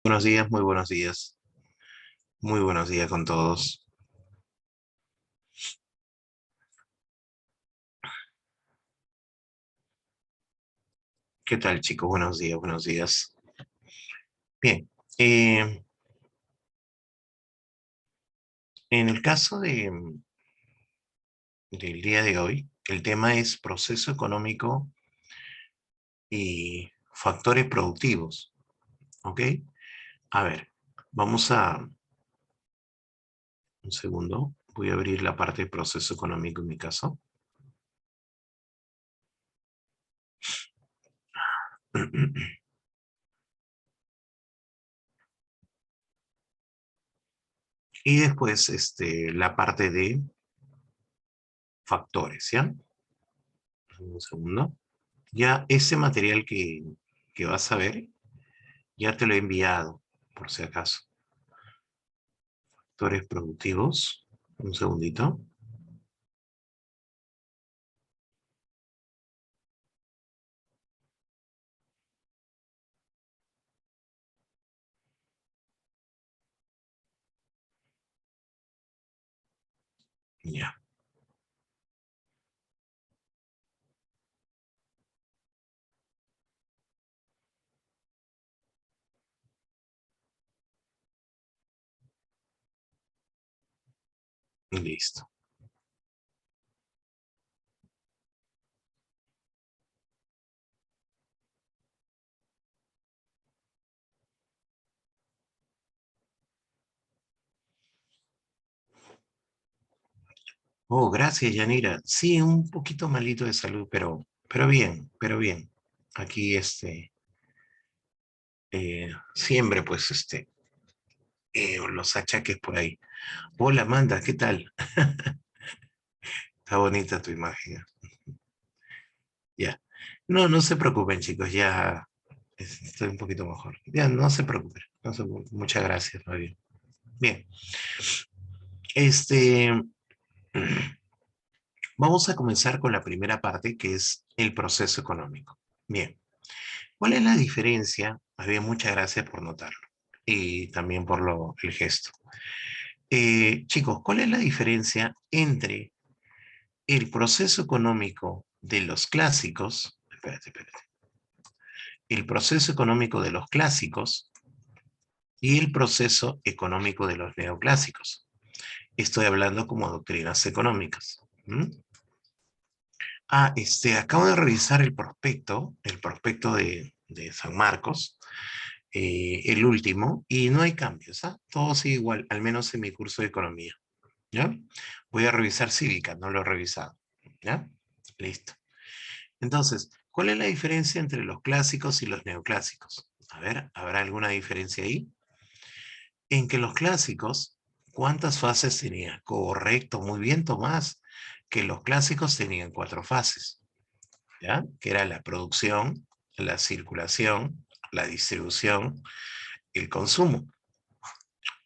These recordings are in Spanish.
Buenos días, muy buenos días. Muy buenos días con todos. ¿Qué tal, chicos? Buenos días, buenos días. Bien, eh, en el caso del día de hoy, el tema es proceso económico y factores productivos, ¿ok? A ver, vamos a... Un segundo, voy a abrir la parte de proceso económico en mi caso. Y después, la parte de factores, ¿ya? Un segundo. Ya ese material que vas a ver, ya te lo he enviado, por si acaso. Factores productivos. Un segundito. Ya, listo. Oh, gracias, Yanira. Sí, un poquito malito de salud, pero bien, pero bien. Aquí, siempre, pues, los achaques por ahí. Hola, Amanda, ¿qué tal? Está bonita tu imagen. Ya. No, no se preocupen, chicos, ya estoy un poquito mejor. Ya, no se preocupen. Muchas gracias, muy bien. Bien, este, vamos a comenzar con la primera parte, que es el proceso económico. Bien, ¿cuál es la diferencia? Más bien, muchas gracias por notarlo y también por el gesto. Chicos, ¿cuál es la diferencia entre el proceso económico de los clásicos? Espérate. El proceso económico de los clásicos y el proceso económico de los neoclásicos. Estoy hablando como doctrinas económicas. ¿Mm? Acabo de revisar el prospecto de San Marcos, el último, y no hay cambios, ¿ah? Todo sigue igual, al menos en mi curso de economía, ¿ya? Voy a revisar cívica, no lo he revisado, ¿ya? Listo. Entonces, ¿cuál es la diferencia entre los clásicos y los neoclásicos? A ver, ¿habrá alguna diferencia ahí? En que los clásicos, ¿cuántas fases tenía? Correcto, muy bien, Tomás, que los clásicos tenían 4 fases. ¿Ya? Que era la producción, la circulación, la distribución, el consumo.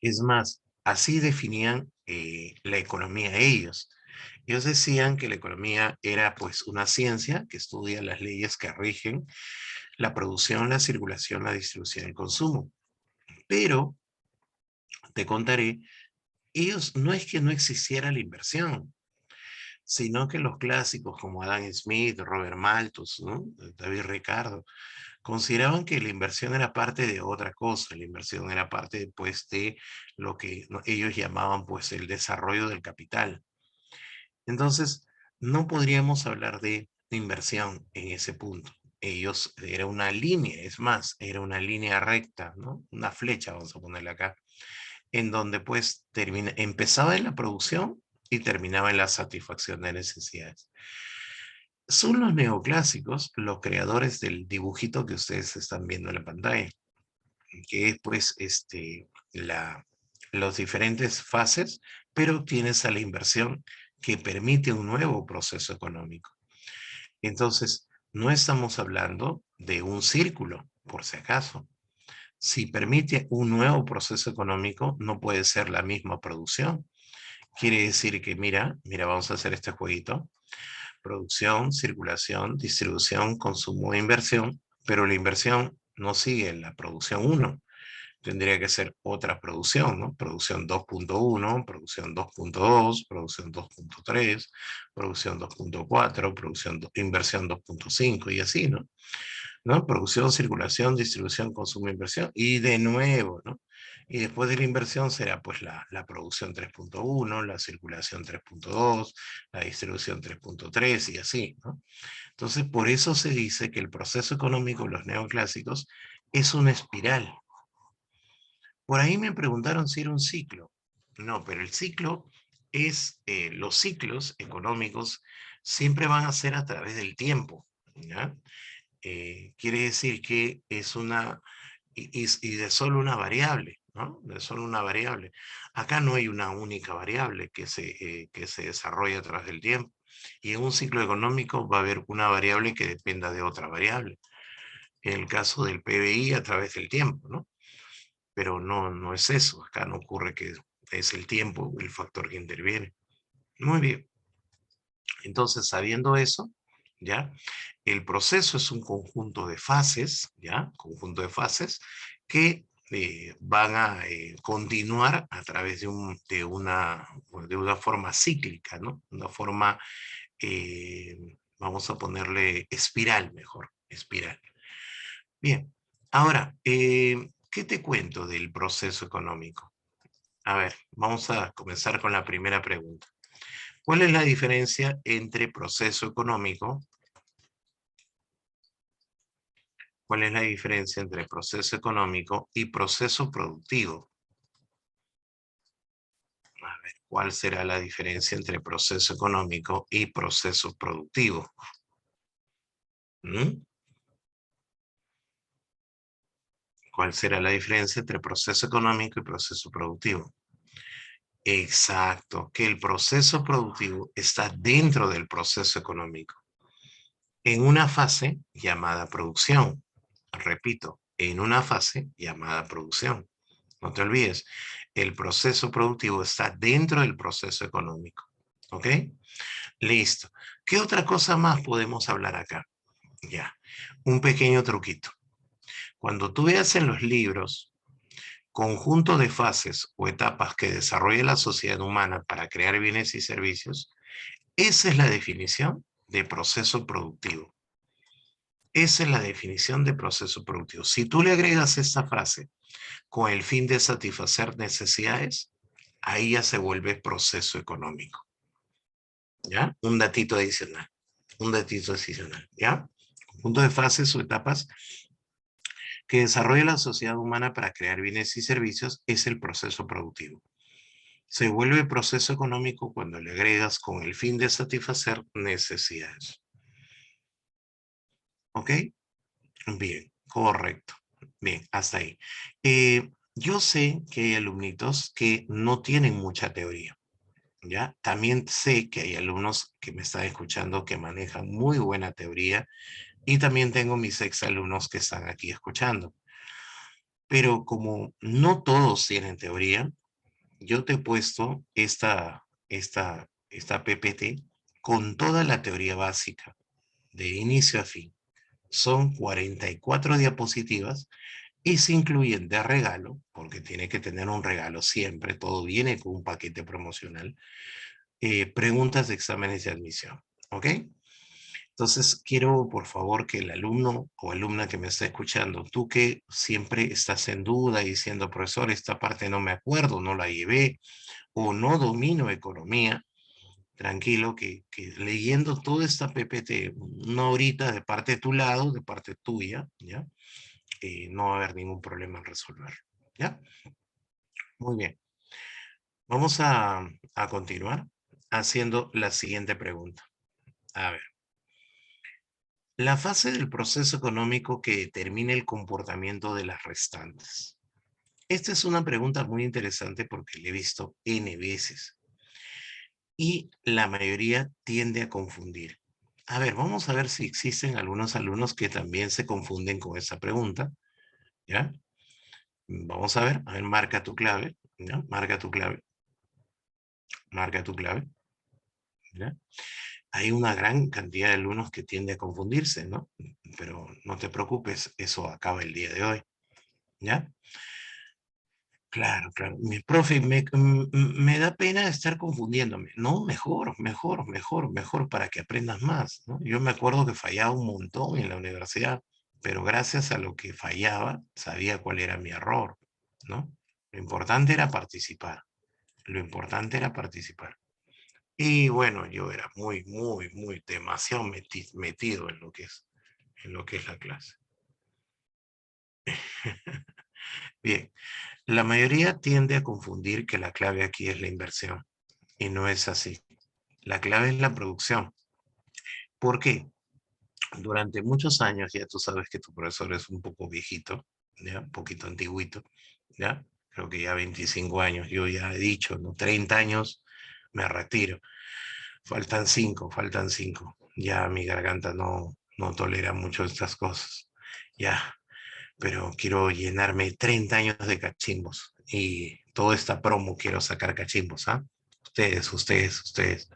Es más, así definían la economía ellos. Ellos decían que la economía era pues una ciencia que estudia las leyes que rigen la producción, la circulación, la distribución y el consumo. Pero, te contaré, ellos no es que no existiera la inversión, sino que los clásicos como Adam Smith, Robert Malthus, ¿no? David Ricardo, consideraban que la inversión era parte de otra cosa, la inversión era parte pues, de lo que ellos llamaban pues, el desarrollo del capital. Entonces, no podríamos hablar de inversión en ese punto. Ellos, era una línea, es más, era una línea recta, ¿no? Una flecha, vamos a ponerla acá, en donde pues empezaba en la producción y terminaba en la satisfacción de necesidades. Son los neoclásicos los creadores del dibujito que ustedes están viendo en la pantalla, que es pues los diferentes fases, pero tienes a la inversión que permite un nuevo proceso económico. Entonces, no estamos hablando de un círculo, por si acaso. Si permite un nuevo proceso económico, no puede ser la misma producción. Quiere decir que, mira, vamos a hacer este jueguito. Producción, circulación, distribución, consumo e inversión, pero la inversión no sigue la producción uno, tendría que ser otra producción, ¿no? Producción 2.1, producción 2.2, producción 2.3, producción 2.4, inversión 2.5 y así, ¿no? ¿No? Producción, circulación, distribución, consumo, inversión, y de nuevo, ¿no? Y después de la inversión será pues la producción 3.1, la circulación 3.2, la distribución 3.3 y así, ¿no? Entonces, por eso se dice que el proceso económico, los neoclásicos, es una espiral. Por ahí me preguntaron si era un ciclo. No, pero el ciclo es, los ciclos económicos siempre van a ser a través del tiempo, ¿ya? Quiere decir que es una, y de solo una variable, ¿no? De solo una variable. Acá no hay una única variable que se desarrolla a través del tiempo. Y en un ciclo económico va a haber una variable que dependa de otra variable. En el caso del PBI a través del tiempo, ¿no? Pero no, no es eso. Acá no ocurre que es el tiempo el factor que interviene. Muy bien. Entonces, sabiendo eso, ¿ya? El proceso es un conjunto de fases, ¿ya? Conjunto de fases que van a continuar a través de una forma cíclica, ¿no? Una forma, vamos a ponerle espiral mejor, espiral. Bien, ahora, ¿qué te cuento del proceso económico? A ver, vamos a comenzar con la primera pregunta. ¿Cuál es la diferencia entre proceso económico? ¿Cuál es la diferencia entre proceso económico y proceso productivo? A ver, ¿cuál será la diferencia entre proceso económico y proceso productivo? ¿Mm? ¿Cuál será la diferencia entre proceso económico y proceso productivo? Exacto, que el proceso productivo está dentro del proceso económico, en una fase llamada producción. Repito, en una fase llamada producción. No te olvides, el proceso productivo está dentro del proceso económico. ¿Ok? Listo. ¿Qué otra cosa más podemos hablar acá? Ya, un pequeño truquito. Cuando tú veas en los libros conjunto de fases o etapas que desarrolla la sociedad humana para crear bienes y servicios, esa es la definición de proceso productivo. Esa es la definición de proceso productivo. Si tú le agregas esta frase con el fin de satisfacer necesidades, ahí ya se vuelve proceso económico. ¿Ya? Un datito adicional, ¿ya? Conjunto de fases o etapas que desarrolla la sociedad humana para crear bienes y servicios es el proceso productivo. Se vuelve proceso económico cuando le agregas con el fin de satisfacer necesidades. ¿Ok? Bien, correcto. Bien, hasta ahí. Yo sé que hay alumnitos que no tienen mucha teoría, ¿ya? También sé que hay alumnos que me están escuchando que manejan muy buena teoría y también tengo mis exalumnos que están aquí escuchando. Pero como no todos tienen teoría, yo te he puesto esta PPT con toda la teoría básica, de inicio a fin. Son 44 diapositivas y se incluyen de regalo, porque tiene que tener un regalo siempre, todo viene con un paquete promocional, preguntas de exámenes de admisión. ¿Ok? Entonces, quiero por favor que el alumno o alumna que me está escuchando, tú que siempre estás en duda y diciendo, profesor, esta parte no me acuerdo, no la llevé o no domino economía, tranquilo que leyendo toda esta PPT, una horita de parte de tu lado, de parte tuya, ¿ya? No va a haber ningún problema en resolver, ¿ya? Muy bien. Vamos a continuar haciendo la siguiente pregunta. A ver. La fase del proceso económico que determina el comportamiento de las restantes. Esta es una pregunta muy interesante porque la he visto N veces y la mayoría tiende a confundir. A ver, vamos a ver si existen algunos alumnos que también se confunden con esa pregunta, ¿ya? Vamos a ver, marca tu clave, ¿ya? Marca tu clave, ¿ya? Hay una gran cantidad de alumnos que tiende a confundirse, ¿no? Pero no te preocupes, eso acaba el día de hoy, ¿ya? Claro, claro. Mi profe, me da pena estar confundiéndome. No, mejor, mejor, mejor, mejor para que aprendas más, ¿no? Yo me acuerdo que fallaba un montón en la universidad, pero gracias a lo que fallaba, sabía cuál era mi error, ¿no? Lo importante era participar. Lo importante era participar. Y bueno, yo era muy, muy, muy demasiado metido en lo que es la clase. Bien, la mayoría tiende a confundir que la clave aquí es la inversión, y no es así. La clave es la producción. ¿Por qué? Durante muchos años, ya tú sabes que tu profesor es un poco viejito, ¿ya? Un poquito antiguito, ¿ya? Creo que ya 25 años, yo ya he dicho, ¿no? 30 años me retiro. Faltan 5. Ya mi garganta no tolera mucho estas cosas. Ya, pero quiero llenarme 30 años de cachimbos. Y toda esta promo quiero sacar cachimbos, ¿ah? Ustedes.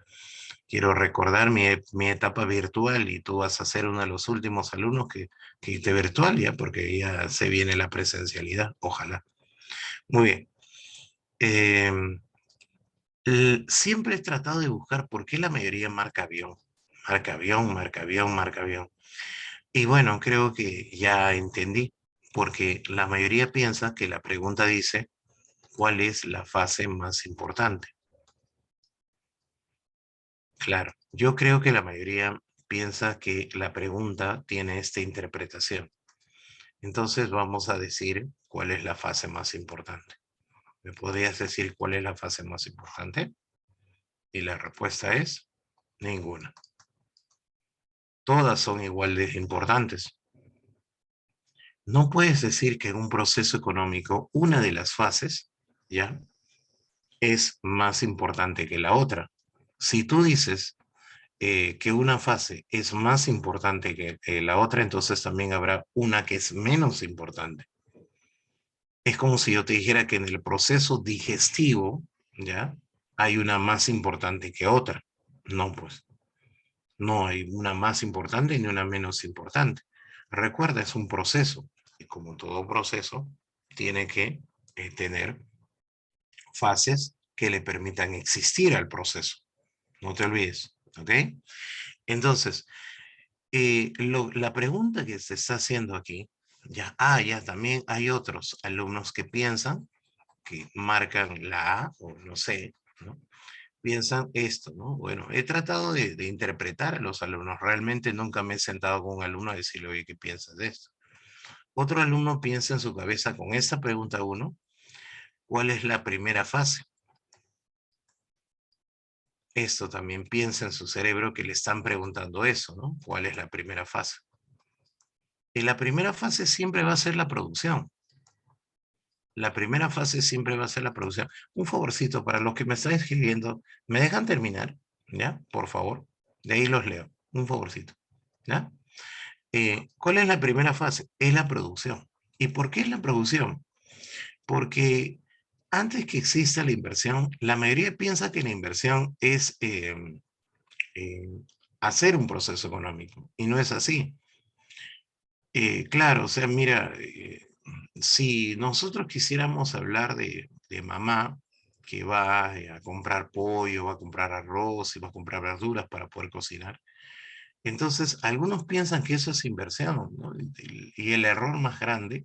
Quiero recordar mi etapa virtual y tú vas a ser uno de los últimos alumnos que esté virtual ya, porque ya se viene la presencialidad, ojalá. Muy bien. Em, Siempre he tratado de buscar por qué la mayoría marca avión. Marca avión, marca avión, marca avión. Y bueno, creo que ya entendí, porque la mayoría piensa que la pregunta dice, ¿cuál es la fase más importante? Claro, yo creo que la mayoría piensa que la pregunta tiene esta interpretación. Entonces vamos a decir cuál es la fase más importante. ¿Me podrías decir cuál es la fase más importante? Y la respuesta es ninguna. Todas son igual de importantes. No puedes decir que en un proceso económico una de las fases, ¿ya? Es más importante que la otra. Si tú dices que una fase es más importante que la otra, entonces también habrá una que es menos importante. Es como si yo te dijera que en el proceso digestivo, ¿ya? Hay una más importante que otra. No, pues, no hay una más importante ni una menos importante. Recuerda, es un proceso. Y como todo proceso, tiene que tener fases que le permitan existir al proceso. No te olvides, ¿ok? Entonces, la pregunta que se está haciendo aquí, ya también hay otros alumnos que piensan, que marcan la A, o no sé, ¿no? Piensan esto, ¿no? Bueno, he tratado de interpretar a los alumnos, realmente nunca me he sentado con un alumno a decirle, oye, ¿qué piensas de esto? Otro alumno piensa en su cabeza con esta pregunta uno, ¿cuál es la primera fase? Esto también piensa en su cerebro que le están preguntando eso, ¿no? ¿Cuál es la primera fase? Y la primera fase siempre va a ser la producción. La primera fase siempre va a ser la producción. Un favorcito para los que me están escribiendo, ¿me dejan terminar? ¿Ya? Por favor. De ahí los leo. Un favorcito. ¿Ya? ¿Cuál es la primera fase? Es la producción. ¿Y por qué es la producción? Porque antes que exista la inversión, la mayoría piensa que la inversión es eh, hacer un proceso económico. Y no es así. Claro, o sea, mira, si nosotros quisiéramos hablar de mamá que va a comprar pollo, va a comprar arroz y va a comprar verduras para poder cocinar, entonces algunos piensan que eso es inversión, ¿no? Y el error más grande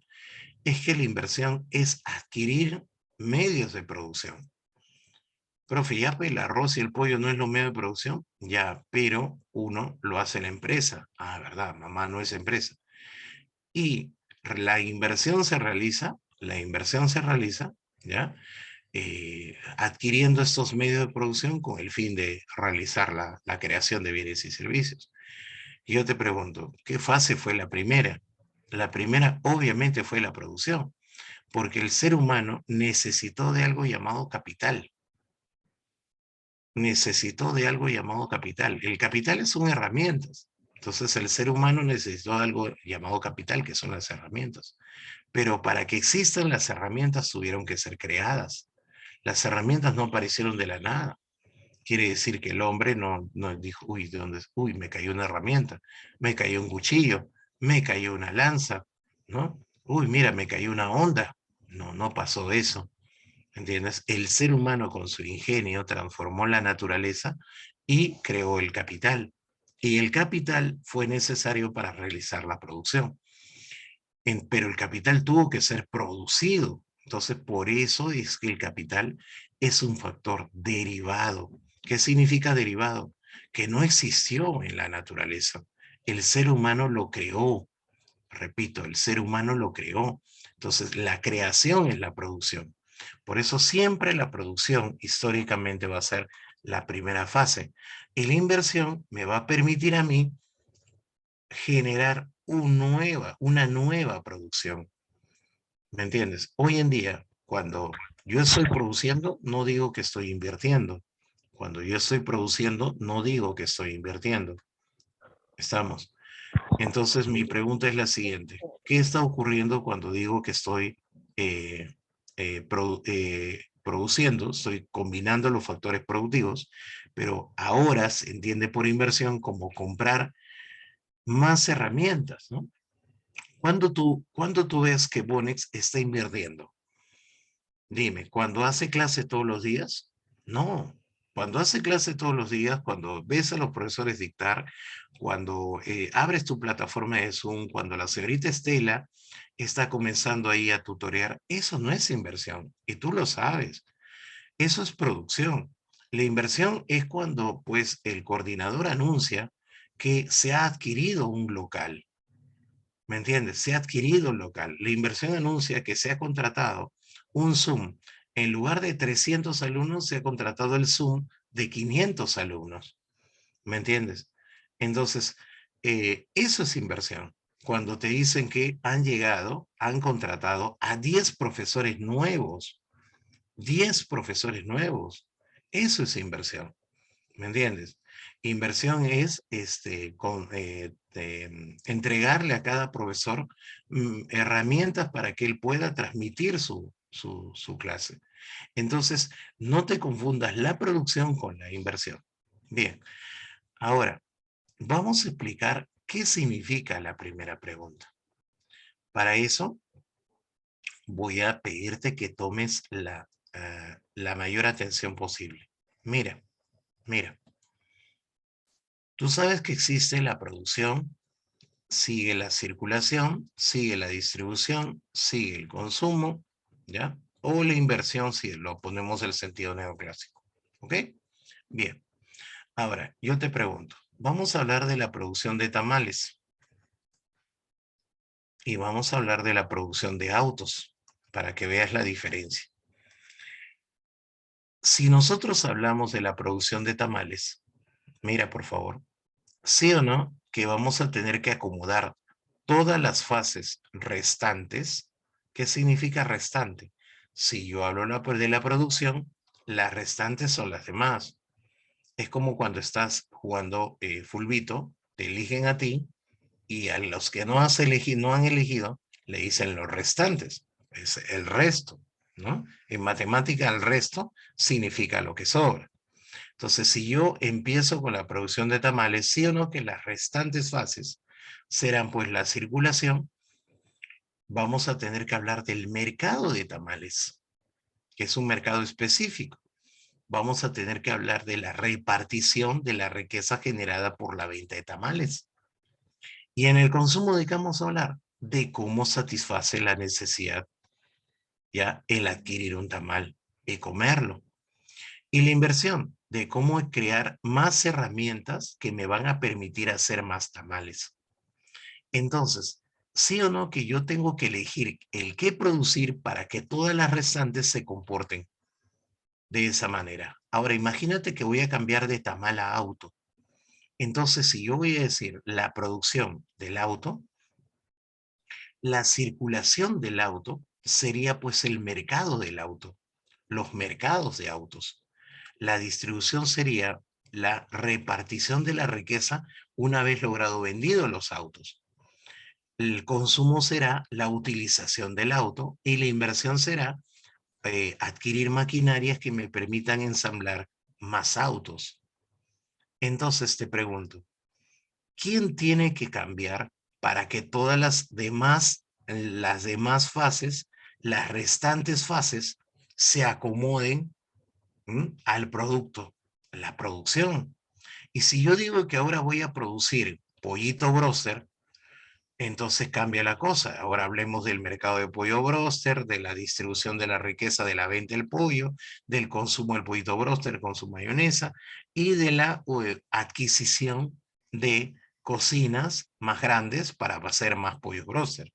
es que la inversión es adquirir medios de producción. Profe, ya pues, el arroz y el pollo no es lo medio de producción, ya, pero uno lo hace la empresa. Ah, verdad, mamá no es empresa. Y la inversión se realiza, ¿ya? Adquiriendo estos medios de producción con el fin de realizar la creación de bienes y servicios. Y yo te pregunto, ¿qué fase fue la primera? La primera obviamente fue la producción, porque el ser humano necesitó de algo llamado capital. Necesitó de algo llamado capital. El capital son herramientas. Entonces el ser humano necesitó algo llamado capital, que son las herramientas. Pero para que existan las herramientas tuvieron que ser creadas. Las herramientas no aparecieron de la nada. Quiere decir que el hombre no dijo, uy, ¿de dónde? Uy, me cayó una herramienta, me cayó un cuchillo, me cayó una lanza, ¿no? Uy, mira, me cayó una onda. No, no pasó eso. ¿entiendes? El ser humano con su ingenio transformó la naturaleza y creó el capital. Y el capital fue necesario para realizar la producción. Pero el capital tuvo que ser producido. Entonces, por eso es que el capital es un factor derivado. ¿Qué significa derivado? Que no existió en la naturaleza. El ser humano lo creó. Repito, el ser humano lo creó. Entonces, la creación es la producción. Por eso siempre la producción históricamente va a ser la primera fase. Y la inversión me va a permitir a mí generar una nueva producción. ¿Me entiendes? Hoy en día, cuando yo estoy produciendo, no digo que estoy invirtiendo. Cuando yo estoy produciendo, no digo que estoy invirtiendo. ¿Estamos? Entonces, mi pregunta es la siguiente. ¿Qué está ocurriendo cuando digo que estoy produciendo? Estoy combinando los factores productivos, pero ahora se entiende por inversión como comprar más herramientas, ¿no? ¿Cuándo tú ves que Bonex está invirtiendo? Dime, ¿cuando hace clase todos los días? No. Cuando hace clase todos los días, cuando ves a los profesores dictar, cuando abres tu plataforma de Zoom, cuando la señorita Estela está comenzando ahí a tutorear, eso no es inversión y tú lo sabes. Eso es producción. La inversión es cuando pues el coordinador anuncia que se ha adquirido un local. ¿Me entiendes? Se ha adquirido un local. La inversión anuncia que se ha contratado un Zoom. En lugar de 300 alumnos, se ha contratado el Zoom de 500 alumnos. ¿Me entiendes? Entonces, eso es inversión. Cuando te dicen que han llegado, han contratado a 10 profesores nuevos. 10 profesores nuevos. Eso es inversión. ¿Me entiendes? Inversión es entregarle a cada profesor herramientas para que él pueda transmitir su clase. Entonces, no te confundas la producción con la inversión. Bien, ahora vamos a explicar qué significa la primera pregunta. Para eso, voy a pedirte que tomes la mayor atención posible. Mira, mira. Tú sabes que existe la producción, sigue la circulación, sigue la distribución, sigue el consumo, ¿ya? O la inversión si lo ponemos en el sentido neoclásico. ¿Ok? Bien. Ahora, yo te pregunto, vamos a hablar de la producción de tamales y vamos a hablar de la producción de autos para que veas la diferencia. Si nosotros hablamos de la producción de tamales, mira por favor, sí o no, que vamos a tener que acomodar todas las fases restantes. ¿Qué significa restante? Si yo hablo de la producción, las restantes son las demás. Es como cuando estás jugando fulbito, te eligen a ti y a los que no han elegido, le dicen los restantes. Es el resto, ¿no? En matemática, el resto significa lo que sobra. Entonces, si yo empiezo con la producción de tamales, sí o no que las restantes fases serán pues la circulación, vamos a tener que hablar del mercado de tamales, que es un mercado específico. Vamos a tener que hablar de la repartición de la riqueza generada por la venta de tamales. Y en el consumo, ¿de qué vamos a hablar? De cómo satisface la necesidad, ya, el adquirir un tamal y comerlo. Y la inversión, de cómo crear más herramientas que me van a permitir hacer más tamales. Entonces, sí o no que yo tengo que elegir el qué producir para que todas las restantes se comporten de esa manera. Ahora, imagínate que voy a cambiar de tamal a auto. Entonces, si yo voy a decir la producción del auto, la circulación del auto sería pues el mercado del auto, los mercados de autos. La distribución sería la repartición de la riqueza una vez logrado vendido los autos. El consumo será la utilización del auto y la inversión será adquirir maquinarias que me permitan ensamblar más autos. Entonces te pregunto, ¿quién tiene que cambiar para que todas las demás fases, las restantes fases, se acomoden al producto, la producción. Y si yo digo que ahora voy a producir pollito broster, entonces cambia la cosa. Ahora hablemos del mercado de pollo broster, de la distribución de la riqueza de la venta del pollo, del consumo del pollito broster con su mayonesa y de la adquisición de cocinas más grandes para hacer más pollo broster.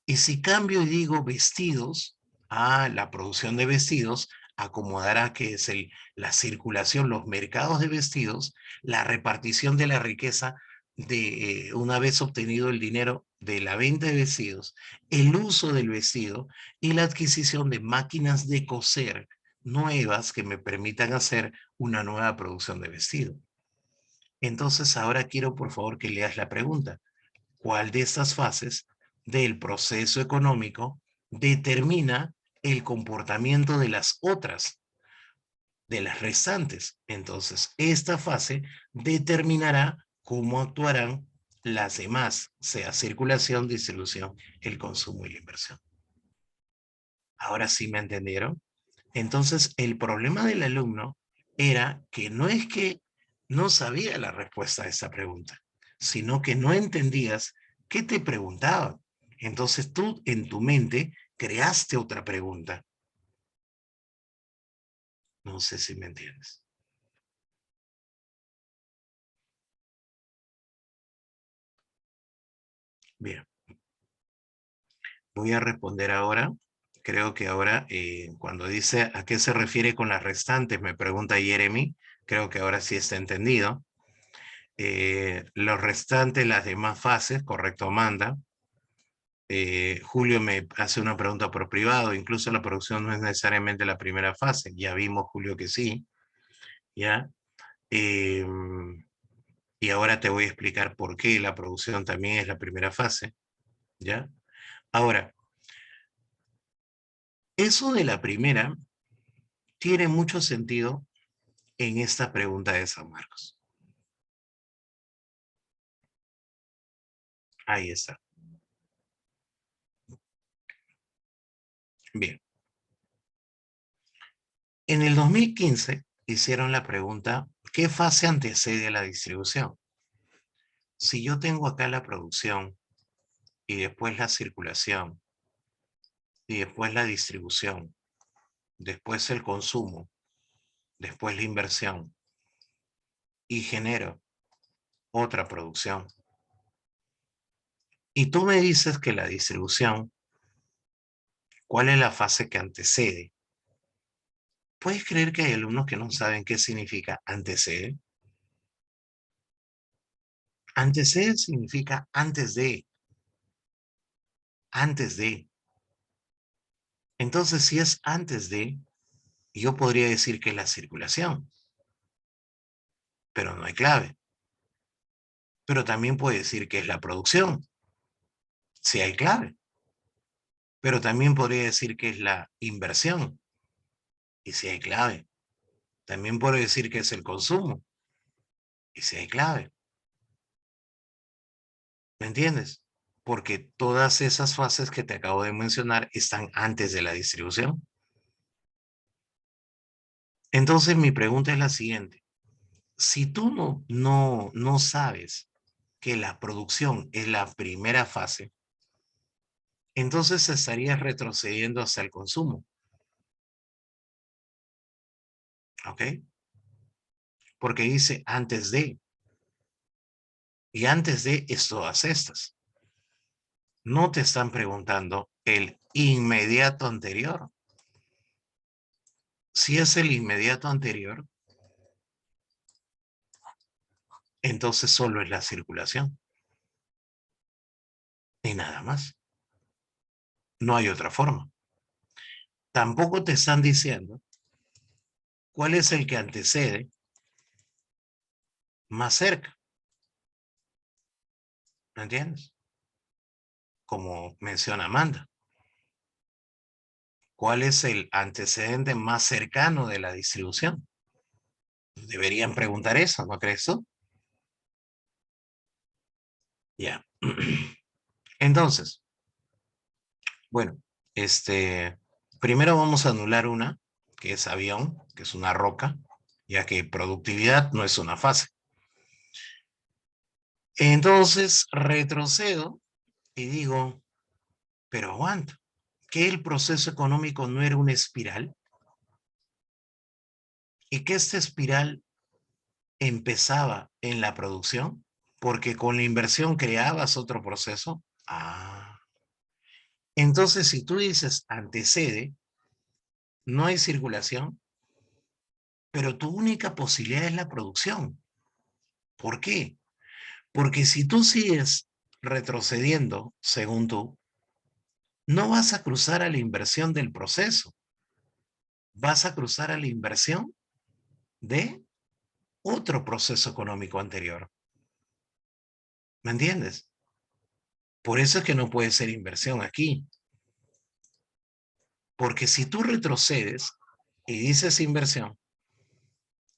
Y si cambio y digo vestidos, la producción de vestidos acomodará que es la circulación, los mercados de vestidos, la repartición de la riqueza de una vez obtenido el dinero de la venta de vestidos, el uso del vestido y la adquisición de máquinas de coser nuevas que me permitan hacer una nueva producción de vestido. Entonces ahora quiero por favor que leas la pregunta. ¿Cuál de estas fases del proceso económico determina el comportamiento de las otras, de las restantes? Entonces, esta fase determinará cómo actuarán las demás, sea circulación, distribución, el consumo y la inversión. Ahora sí me entendieron. Entonces, el problema del alumno era que no es que no sabía la respuesta a esa pregunta, sino que no entendías qué te preguntaban. Entonces tú en tu mente creaste otra pregunta. No sé si me entiendes. Bien, voy a responder ahora. Creo que ahora, cuando dice a qué se refiere con las restantes, me pregunta Jeremy, creo que ahora sí está entendido. Los restantes, las demás fases, correcto, Amanda. Julio me hace una pregunta por privado, incluso la producción no es necesariamente la primera fase, ya vimos, Julio, que sí, ¿ya? Eh, y ahora te voy a explicar por qué la producción también es la primera fase, ¿ya? Ahora, eso de la primera tiene mucho sentido en esta pregunta de San Marcos. Ahí está. Bien. En el 2015 hicieron la pregunta, ¿qué fase antecede a la distribución? Si yo tengo acá la producción y después la circulación y después la distribución, después el consumo, después la inversión y genero otra producción. Y tú me dices que la distribución, ¿cuál es la fase que antecede? ¿Puedes creer que hay alumnos que no saben qué significa antecede? Antecede significa antes de, antes de. Entonces, si es antes de, yo podría decir que es la circulación, pero no hay clave. Pero también puede decir que es la producción, si hay clave. Pero también podría decir que es la inversión, y si hay clave. También puedo decir que es el consumo, y si hay clave. ¿Me entiendes? Porque todas esas fases que te acabo de mencionar están antes de la distribución. Entonces mi pregunta es la siguiente. Si tú no sabes que la producción es la primera fase, entonces estarías retrocediendo hacia el consumo. ¿Ok? Porque dice antes de. Y antes de es todas estas. No te están preguntando el inmediato anterior. Si es el inmediato anterior, entonces solo es la circulación y nada más. No hay otra forma. Tampoco te están diciendo cuál es el que antecede más cerca. ¿Me entiendes? Como menciona Amanda. ¿Cuál es el antecedente más cercano de la distribución? Deberían preguntar eso, ¿no crees tú? Ya. Entonces, bueno, este, Primero vamos a anular una, que es avión, que es una roca, ya que productividad no es una fase. Entonces retrocedo y digo, pero aguanta, que el proceso económico no era una espiral y que esta espiral empezaba en la producción, porque con la inversión creabas otro proceso. Ah, entonces si tú dices antecede, no hay circulación, pero tu única posibilidad es la producción. ¿Por qué? Porque si tú sigues retrocediendo, según tú, no vas a cruzar a la inversión del proceso, vas a cruzar a la inversión de otro proceso económico anterior. ¿Me entiendes? Por eso es que no puede ser inversión aquí. Porque si tú retrocedes y dices inversión,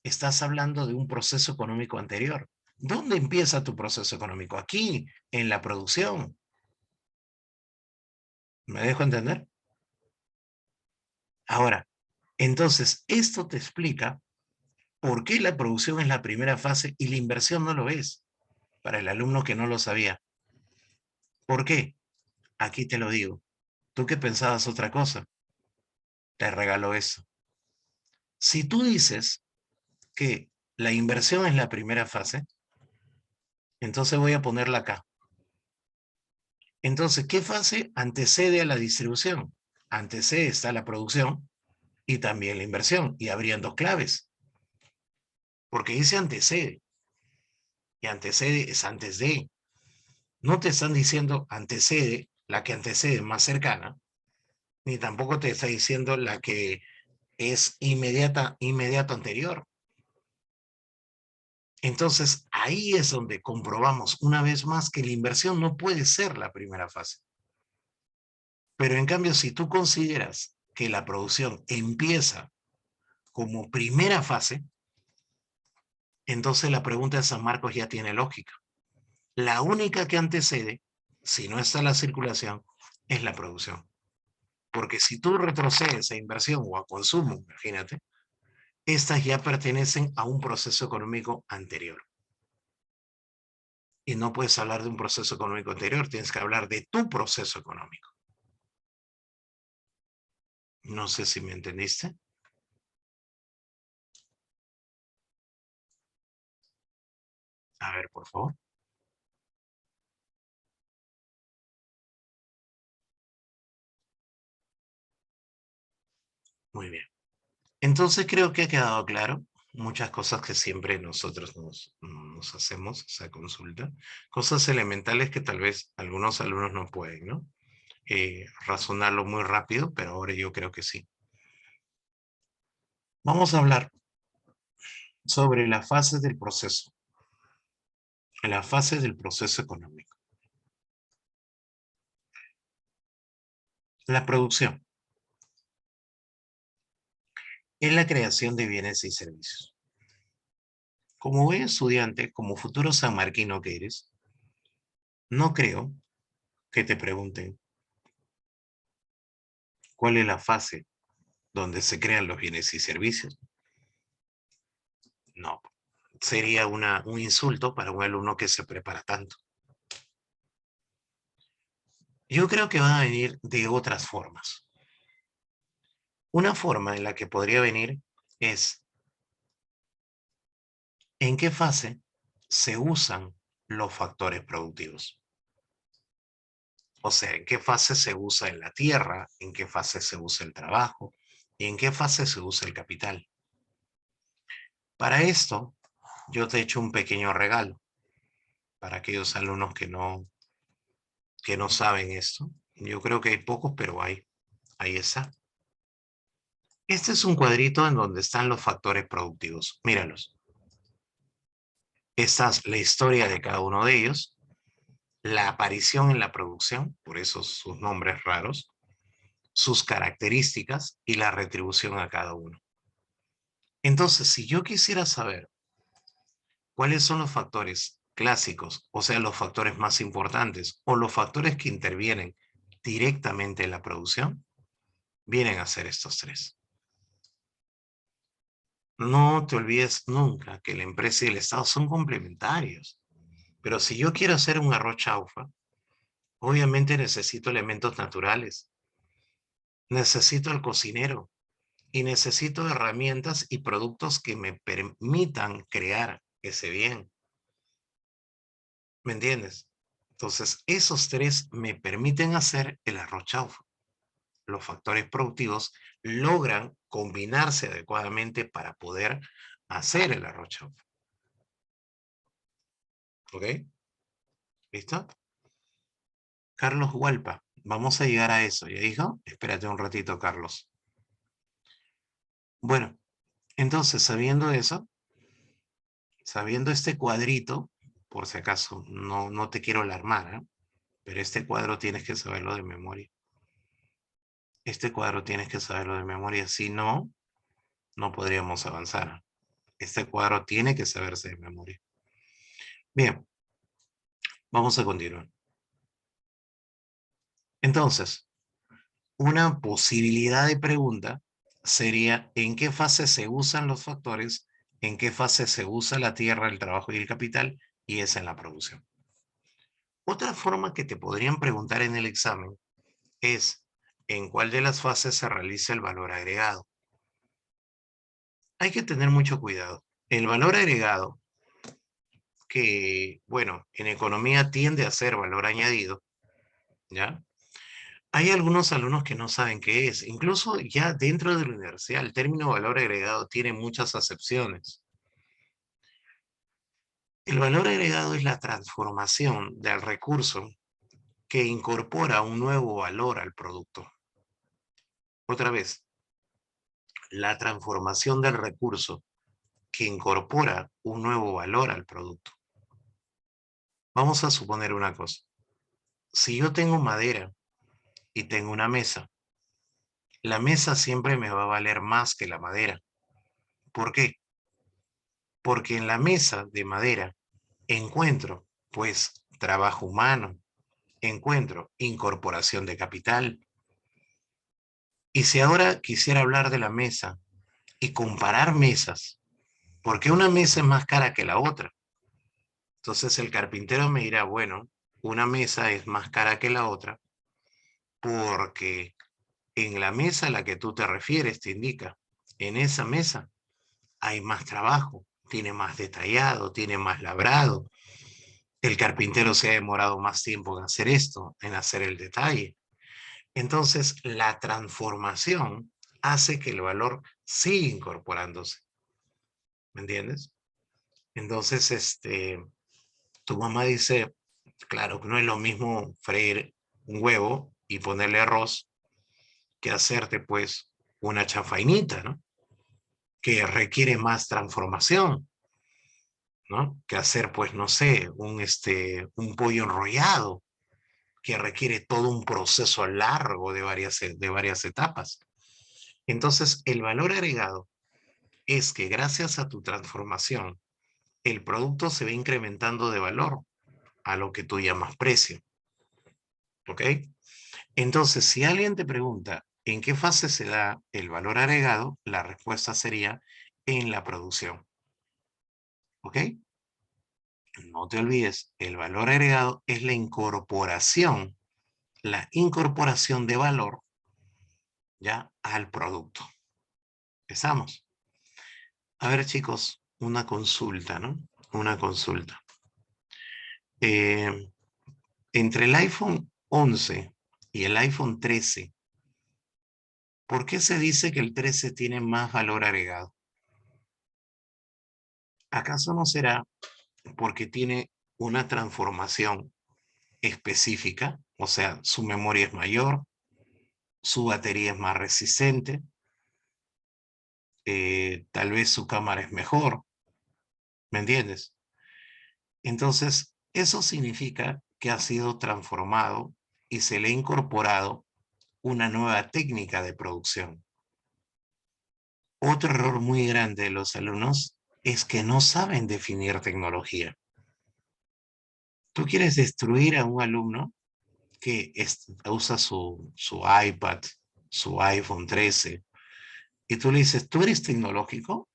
estás hablando de un proceso económico anterior. ¿Dónde empieza tu proceso económico? Aquí, en la producción. ¿Me dejo entender? Ahora, entonces, esto te explica por qué la producción es la primera fase y la inversión no lo es, para el alumno que no lo sabía. ¿Por qué? Aquí te lo digo. Tú que pensabas otra cosa, te regalo eso. Si tú dices que la inversión es la primera fase, entonces voy a ponerla acá. Entonces, ¿qué fase antecede a la distribución? Antecede está la producción y también la inversión, y habrían dos claves, porque dice antecede, y antecede es antes de. No te están diciendo antecede, la que antecede más cercana, ni tampoco te está diciendo la que es inmediato anterior. Entonces, ahí es donde comprobamos una vez más que la inversión no puede ser la primera fase. Pero en cambio, si tú consideras que la producción empieza como primera fase, entonces la pregunta de San Marcos ya tiene lógica. La única que antecede, si no está la circulación, es la producción. Porque si tú retrocedes a inversión o a consumo, imagínate, estas ya pertenecen a un proceso económico anterior. Y no puedes hablar de un proceso económico anterior, tienes que hablar de tu proceso económico. No sé si me entendiste. A ver, por favor. Muy bien. Entonces creo que ha quedado claro muchas cosas que siempre nosotros nos hacemos, esa consulta, cosas elementales que tal vez algunos alumnos no pueden, ¿no? Razonarlo muy rápido, pero ahora yo creo que sí. Vamos a hablar sobre las fases del proceso, la fase del proceso económico. La producción es la creación de bienes y servicios. Como buen estudiante, como futuro sanmarquino que eres, no creo que te pregunten cuál es la fase donde se crean los bienes y servicios. No, sería un insulto para un alumno que se prepara tanto. Yo creo que van a venir de otras formas. Una forma en la que podría venir es en qué fase se usan los factores productivos. O sea, en qué fase se usa en la tierra, en qué fase se usa el trabajo y en qué fase se usa el capital. Para esto, yo te he hecho un pequeño regalo para aquellos alumnos que no saben esto. Yo creo que hay pocos, pero ahí está. Este es un cuadrito en donde están los factores productivos. Míralos. Esta es la historia de cada uno de ellos, la aparición en la producción, por eso sus nombres raros, sus características y la retribución a cada uno. Entonces, si yo quisiera saber cuáles son los factores clásicos, o sea, los factores más importantes, o los factores que intervienen directamente en la producción, vienen a ser estos tres. No te olvides nunca que la empresa y el Estado son complementarios. Pero si yo quiero hacer un arroz chaufa, obviamente necesito elementos naturales. Necesito el cocinero y necesito herramientas y productos que me permitan crear ese bien. ¿Me entiendes? Entonces, esos tres me permiten hacer el arroz chaufa. Los factores productivos logran combinarse adecuadamente para poder hacer el arroz chaufa. ¿Ok? ¿Listo? Carlos Hualpa. Vamos a llegar a eso. ¿Ya dijo? Espérate un ratito, Carlos. Bueno, entonces, sabiendo eso, sabiendo este cuadrito, por si acaso, no te quiero alarmar, ¿eh? Pero este cuadro tienes que saberlo de memoria. Este cuadro tienes que saberlo de memoria. Si no, no podríamos avanzar. Este cuadro tiene que saberse de memoria. Bien, vamos a continuar. Entonces, una posibilidad de pregunta sería: ¿en qué fase se usan los factores? ¿En qué fase se usa la tierra, el trabajo y el capital? Y es en la producción. Otra forma que te podrían preguntar en el examen es: ¿en cuál de las fases se realiza el valor agregado? Hay que tener mucho cuidado. El valor agregado, que, bueno, en economía tiende a ser valor añadido, ¿ya? Hay algunos alumnos que no saben qué es. Incluso ya dentro de la universidad, el término valor agregado tiene muchas acepciones. El valor agregado es la transformación del recurso que incorpora un nuevo valor al producto. Otra vez, la transformación del recurso que incorpora un nuevo valor al producto. Vamos a suponer una cosa. Si yo tengo madera y tengo una mesa, la mesa siempre me va a valer más que la madera. ¿Por qué? Porque en la mesa de madera encuentro, pues, trabajo humano, encuentro incorporación de capital. Y si ahora quisiera hablar de la mesa y comparar mesas, ¿por qué una mesa es más cara que la otra? Entonces el carpintero me dirá: bueno, una mesa es más cara que la otra porque en la mesa a la que tú te refieres te indica, en esa mesa hay más trabajo, tiene más detallado, tiene más labrado. El carpintero se ha demorado más tiempo en hacer esto, en hacer el detalle. Entonces, la transformación hace que el valor siga incorporándose. ¿Me entiendes? Entonces, tu mamá dice: claro, no es lo mismo freír un huevo y ponerle arroz que hacerte, pues, una chanfainita, ¿no? Que requiere más transformación, ¿no? Que hacer, pues, no sé, un pollo enrollado, que requiere todo un proceso largo de varias etapas. Entonces, el valor agregado es que gracias a tu transformación, el producto se va incrementando de valor a lo que tú llamas precio. ¿Ok? Entonces, si alguien te pregunta en qué fase se da el valor agregado, la respuesta sería en la producción. ¿Ok? No te olvides, el valor agregado es la incorporación de valor ya al producto. Empezamos. A ver, chicos, una consulta, ¿no? Una consulta. Eh, Entre el iPhone 11 y el iPhone 13, ¿por qué se dice que el 13 tiene más valor agregado? ¿Acaso no será porque tiene una transformación específica? O sea, su memoria es mayor, su batería es más resistente, tal vez su cámara es mejor, ¿me entiendes? Entonces, eso significa que ha sido transformado y se le ha incorporado una nueva técnica de producción. Otro error muy grande de los alumnos es que no saben definir tecnología. Tú quieres destruir a un alumno que usa su iPad, su iPhone 13, y tú le dices, ¿tú eres tecnológico?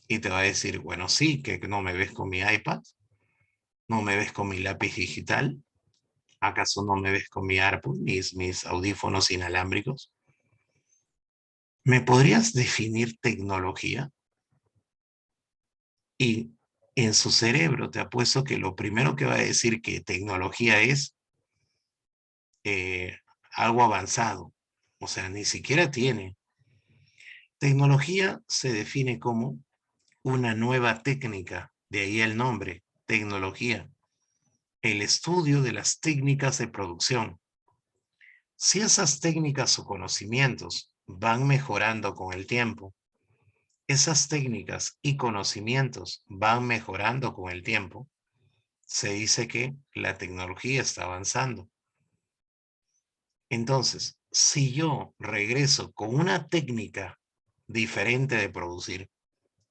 Y te va a decir, bueno, sí, que no me ves con mi iPad, no me ves con mi lápiz digital, ¿acaso no me ves con mi AirPod, mis audífonos inalámbricos? ¿Me podrías definir tecnología? Y en su cerebro te apuesto que lo primero que va a decir que tecnología es eh, algo avanzado. O sea, ni siquiera tiene. Tecnología se define como una nueva técnica, de ahí el nombre, tecnología, el estudio de las técnicas de producción. Si esas técnicas o conocimientos van mejorando con el tiempo, esas técnicas y conocimientos van mejorando con el tiempo, se dice que la tecnología está avanzando. Entonces, si yo regreso con una técnica diferente de producir,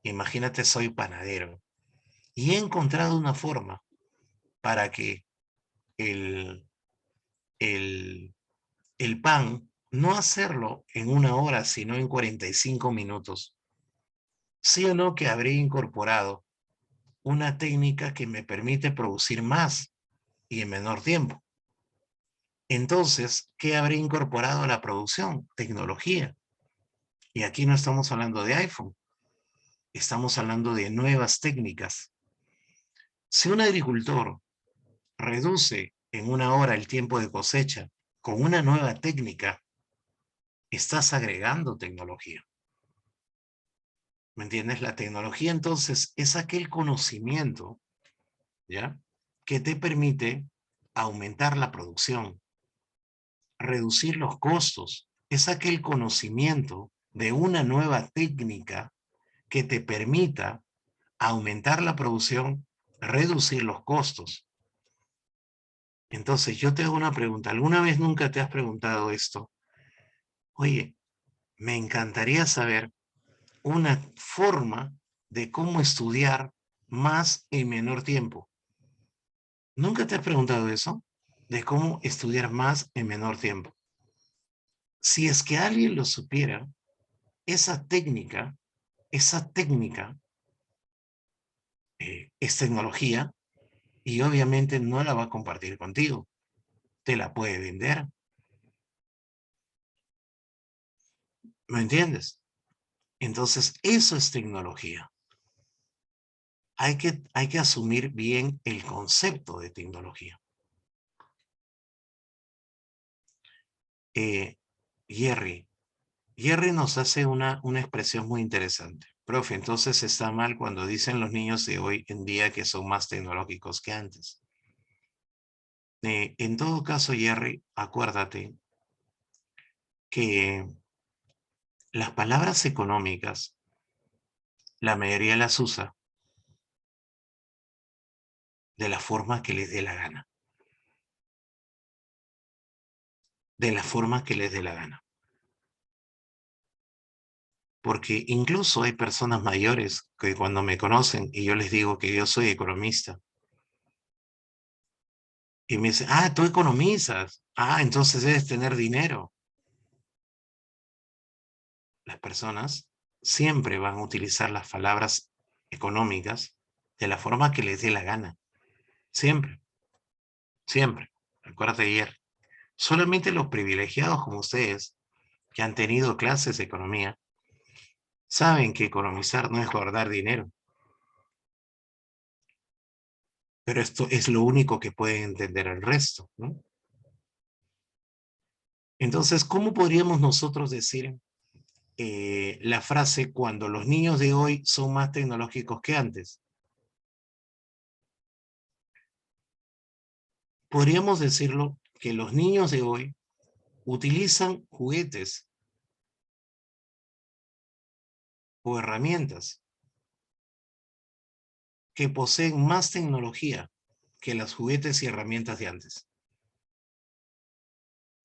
imagínate, soy panadero y he encontrado una forma para que el, el, el pan no hacerlo en 1 hora, sino en 45 minutos. Sí o no que habré incorporado una técnica que me permite producir más y en menor tiempo. Entonces, ¿qué habré incorporado a la producción? Tecnología. Y aquí no estamos hablando de iPhone, estamos hablando de nuevas técnicas. Si un agricultor reduce en 1 hora el tiempo de cosecha con una nueva técnica, estás agregando tecnología. ¿Me entiendes? La tecnología entonces es aquel conocimiento, ¿ya?, que te permite aumentar la producción, reducir los costos. Es aquel conocimiento de una nueva técnica que te permita aumentar la producción, reducir los costos. Entonces, yo te hago una pregunta. ¿Alguna vez nunca te has preguntado esto? Oye, me encantaría saber una forma de cómo estudiar más en menor tiempo. ¿Nunca te has preguntado eso? De cómo estudiar más en menor tiempo. Si es que alguien lo supiera, esa técnica, esa técnica es tecnología y obviamente no la va a compartir contigo. Te la puede vender. ¿Me entiendes? Entonces, eso es tecnología. Hay que asumir bien el concepto de tecnología. Eh, Jerry. Jerry nos hace una expresión muy interesante. Profe, entonces está mal cuando dicen los niños de hoy en día que son más tecnológicos que antes. En todo caso, Jerry, acuérdate que las palabras económicas, la mayoría las usa de la forma que les dé la gana. De la forma que les dé la gana. Porque incluso hay personas mayores que cuando me conocen y yo les digo que yo soy economista, y me dicen, ah, tú economizas, ah, entonces debes tener dinero. Las personas siempre van a utilizar las palabras económicas de la forma que les dé la gana. Siempre, siempre. Acuérdate ayer. Solamente los privilegiados como ustedes, que han tenido clases de economía, saben que economizar no es guardar dinero. Pero esto es lo único que pueden entender el resto, ¿no? Entonces, ¿cómo podríamos nosotros decir la frase cuando los niños de hoy son más tecnológicos que antes? Podríamos decirlo que los niños de hoy utilizan juguetes o herramientas que poseen más tecnología que los juguetes y herramientas de antes.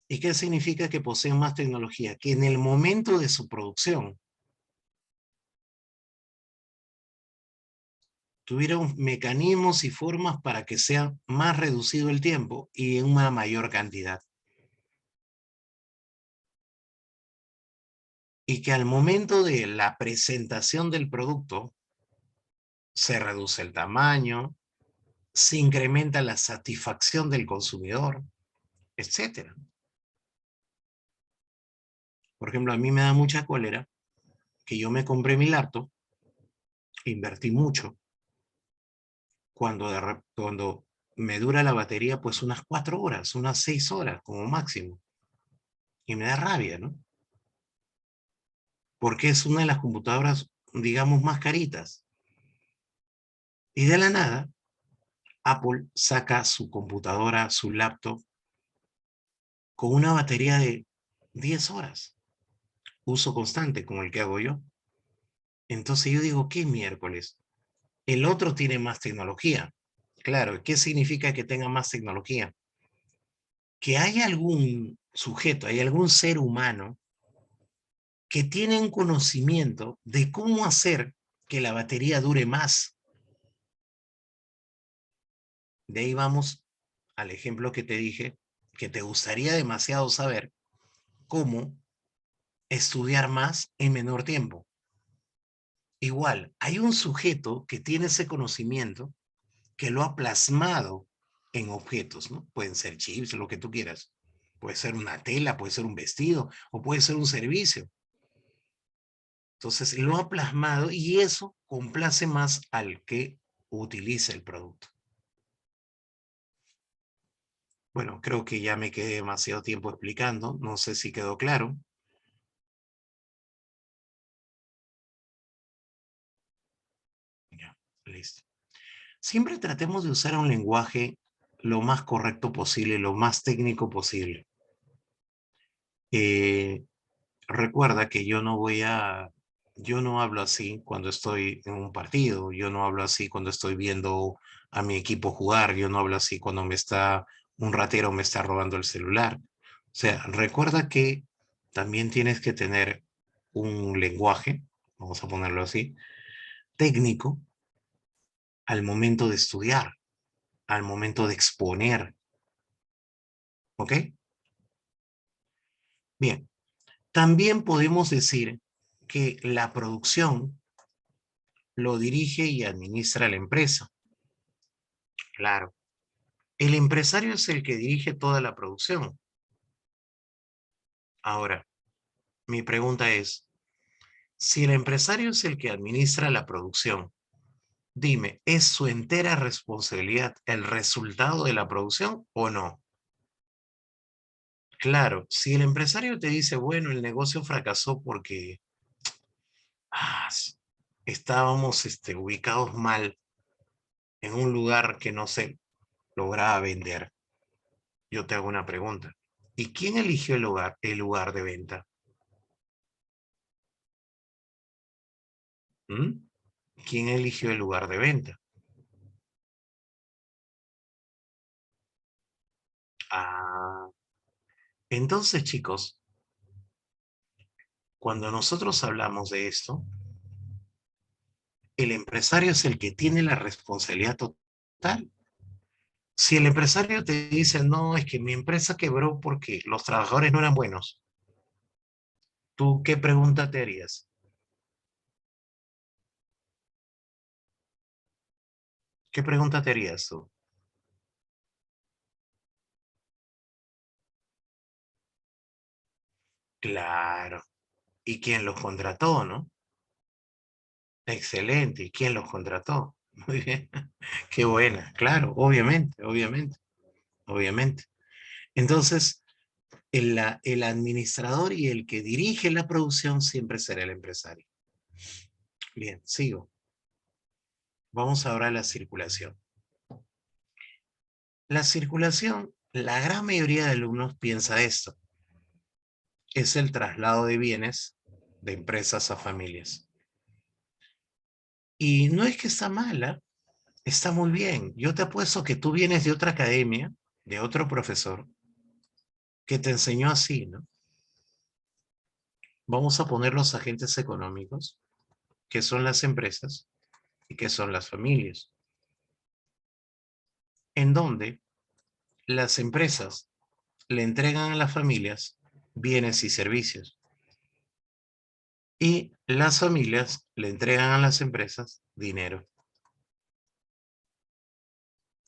¿Y qué significa que poseen más tecnología? Que en el momento de su producción tuvieron mecanismos y formas para que sea más reducido el tiempo y en una mayor cantidad. y que al momento de la presentación del producto se reduce el tamaño, se incrementa la satisfacción del consumidor, etcétera. Por ejemplo, a mí me da mucha cólera que yo me compré mi laptop, invertí mucho, cuando me dura la batería pues unas 4 horas, unas 6 horas como máximo. Y me da rabia, ¿no? Porque es una de las computadoras, digamos, más caritas. Y de la nada, Apple saca su computadora, su laptop, con una batería de 10 horas, uso constante, como el que hago yo. Entonces yo digo, ¿qué miércoles? El otro tiene más tecnología. Claro, ¿qué significa que tenga más tecnología? Que hay algún sujeto, hay algún ser humano que tiene un conocimiento de cómo hacer que la batería dure más. De ahí vamos al ejemplo que te dije, que te gustaría demasiado saber cómo estudiar más en menor tiempo. Igual, hay un sujeto que tiene ese conocimiento que lo ha plasmado en objetos, ¿no? Pueden ser chips, lo que tú quieras. Puede ser una tela, puede ser un vestido o puede ser un servicio. Entonces, lo ha plasmado y eso complace más al que utiliza el producto. Bueno, creo que ya me quedé demasiado tiempo explicando. No sé si quedó claro. Ya, listo. Siempre tratemos de usar un lenguaje lo más correcto posible, lo más técnico posible. Eh, Recuerda que yo no hablo así cuando estoy en un partido, yo no hablo así cuando estoy viendo a mi equipo jugar, yo no hablo así cuando un ratero me está robando el celular. O sea, recuerda que también tienes que tener un lenguaje, vamos a ponerlo así, técnico al momento de estudiar, al momento de exponer, ¿ok? Bien, también podemos decir que la producción lo dirige y administra la empresa. Claro. El empresario es el que dirige toda la producción. Ahora, mi pregunta es, si el empresario es el que administra la producción, dime, ¿es su entera responsabilidad el resultado de la producción o no? Claro, si el empresario te dice, bueno, el negocio fracasó porque ah, estábamos ubicados mal en un lugar que no se lograba vender, yo te hago una pregunta. ¿Y quién eligió el lugar de venta? ¿Mm? ¿Quién eligió el lugar de venta? Ah, entonces, chicos, cuando nosotros hablamos de esto, el empresario es el que tiene la responsabilidad total. Si el empresario te dice, no, es que mi empresa quebró porque los trabajadores no eran buenos, ¿tú qué pregunta te harías? ¿Qué pregunta te harías tú? Claro. ¿Y quién los contrató, no? Excelente. ¿Y quién los contrató? Muy bien. Qué buena. Claro, obviamente, obviamente, obviamente. Entonces, el administrador y el que dirige la producción siempre será el empresario. Bien, sigo. Vamos ahora a la circulación. La circulación, la gran mayoría de alumnos piensa esto, es el traslado de bienes de empresas a familias. Y no es que está mala, está muy bien. Yo te apuesto que tú vienes de otra academia, de otro profesor, que te enseñó así, ¿no? Vamos a poner los agentes económicos, que son las empresas y que son las familias, en donde las empresas le entregan a las familias bienes y servicios. Y las familias le entregan a las empresas dinero.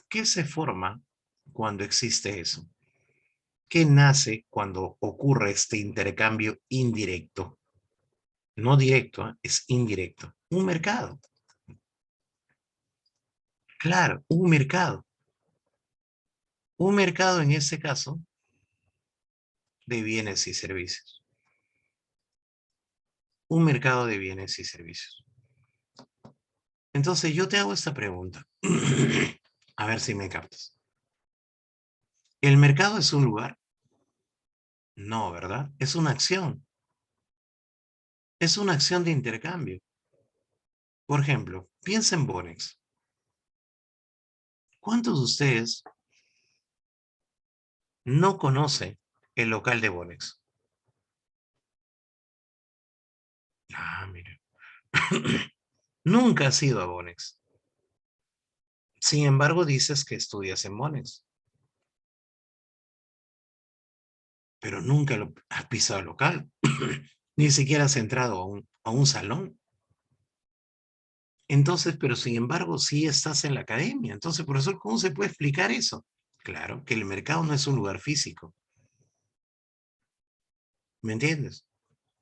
¿Qué se forma cuando existe eso? ¿Qué nace cuando ocurre este intercambio indirecto? No directo, ¿eh? Es indirecto. Un mercado. Claro, un mercado. Un mercado en este caso de bienes y servicios. Un mercado de bienes y servicios. Entonces yo te hago esta pregunta. A ver si me captas. ¿El mercado es un lugar? No, ¿verdad? Es una acción. Es una acción de intercambio. Por ejemplo, piensa en Bonex. ¿Cuántos de ustedes no conocen el local de Bonex? Ah, mira. Nunca has ido a Bonex. Sin embargo, dices que estudias en Bonex, pero nunca has pisado el local. Ni siquiera has entrado a un salón. Entonces, pero sin embargo, sí estás en la academia. Entonces, profesor, ¿cómo se puede explicar eso? Claro, que el mercado no es un lugar físico. ¿Me entiendes?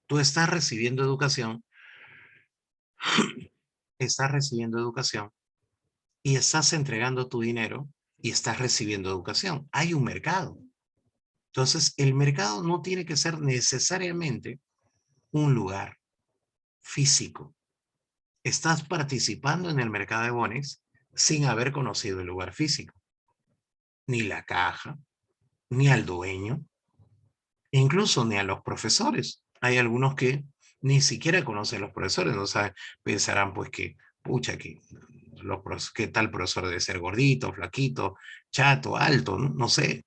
Tú estás recibiendo educación y estás entregando tu dinero y estás recibiendo educación. Hay un mercado. Entonces, el mercado no tiene que ser necesariamente un lugar físico. Estás participando en el mercado de bonos sin haber conocido el lugar físico, ni la caja, ni al dueño, incluso ni a los profesores. Hay algunos que ni siquiera conocen a los profesores, no saben, pensarán pues que, pucha, que tal profesor debe ser gordito, flaquito, chato, alto, ¿no? No sé,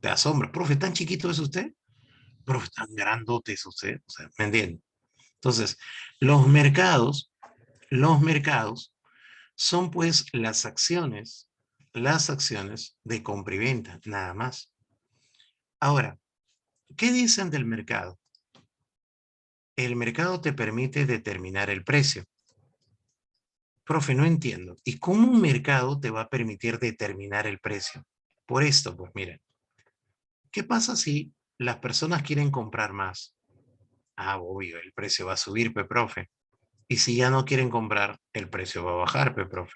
te asombra. Profe, ¿tan chiquito es usted? Profe, tan grandote es usted, o sea, ¿me entiende? Entonces, los mercados, los mercados son pues las acciones de compra y venta, nada más. Ahora, ¿qué dicen del mercado? El mercado te permite determinar el precio. Profe, no entiendo. ¿Y cómo un mercado te va a permitir determinar el precio? Por esto, pues miren, ¿qué pasa si las personas quieren comprar más? Ah, obvio, el precio va a subir, pe profe. Y si ya no quieren comprar, el precio va a bajar, pe profe.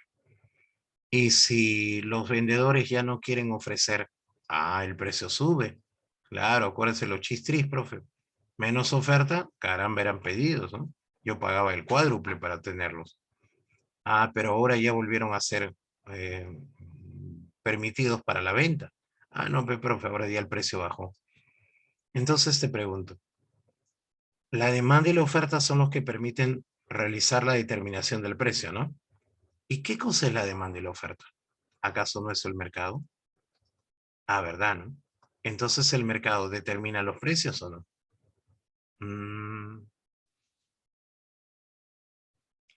Y si los vendedores ya no quieren ofrecer, ah, el precio sube. Claro, acuérdense los chistris, profe. Menos oferta, caramba, eran pedidos, ¿no? Yo pagaba el cuádruple para tenerlos. Ah, pero ahora ya volvieron a ser eh, permitidos para la venta. Ah, no, profe, ahora ya el precio bajó. Entonces te pregunto, la demanda y la oferta son los que permiten realizar la determinación del precio, ¿no? ¿Y qué cosa es la demanda y la oferta? ¿Acaso no es el mercado? Ah, ¿verdad, no? Entonces el mercado determina los precios o no. Mm,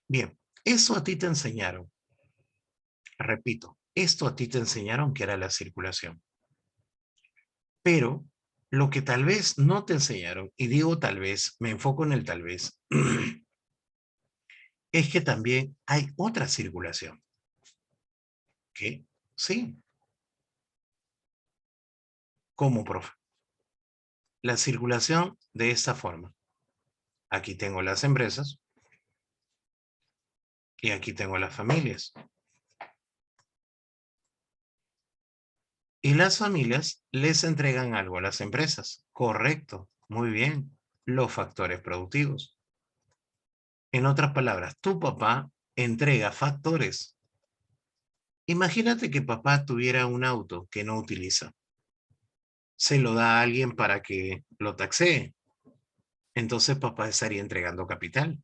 bien, eso a ti te enseñaron. Repito, esto a ti te enseñaron que era la circulación. Pero lo que tal vez no te enseñaron, y digo tal vez, me enfoco en el tal vez, es que también hay otra circulación. ¿Qué? Sí, ¿cómo, profe? La circulación de esta forma. Aquí tengo las empresas y aquí tengo las familias. Y las familias les entregan algo a las empresas. Correcto, muy bien. Los factores productivos. En otras palabras, tu papá entrega factores. Imagínate que papá tuviera un auto que no utiliza. Se lo da a alguien para que lo taxee. Entonces papá estaría entregando capital.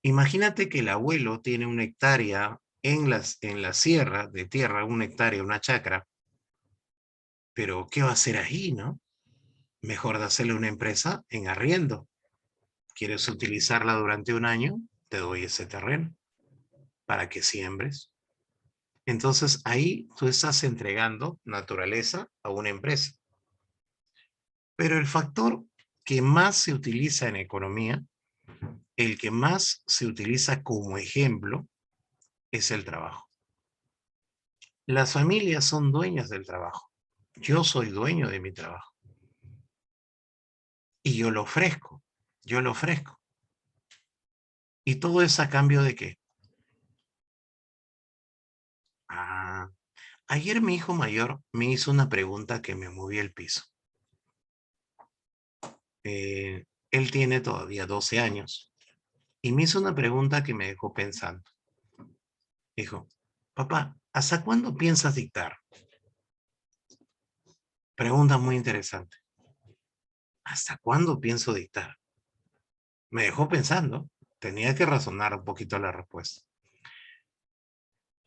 Imagínate que el abuelo tiene una hectárea en la sierra de tierra, una hectárea, una chacra, pero ¿qué va a hacer ahí, no? Mejor dársele a una empresa en arriendo. ¿Quieres utilizarla durante un año? Te doy ese terreno para que siembres. Entonces ahí tú estás entregando naturaleza a una empresa. Pero el factor que más se utiliza en economía El que más se utiliza como ejemplo es el trabajo. Las familias son dueñas del trabajo. Yo soy dueño de mi trabajo. Y yo lo ofrezco. Yo lo ofrezco. ¿Y todo es a cambio de qué? Ah, ayer mi hijo mayor me hizo una pregunta que me movió el piso. Él tiene todavía 12 años y me hizo una pregunta que me dejó pensando. Dijo, papá, ¿hasta cuándo piensas dictar? Pregunta muy interesante. ¿Hasta cuándo pienso dictar? Me dejó pensando. Tenía que razonar un poquito la respuesta.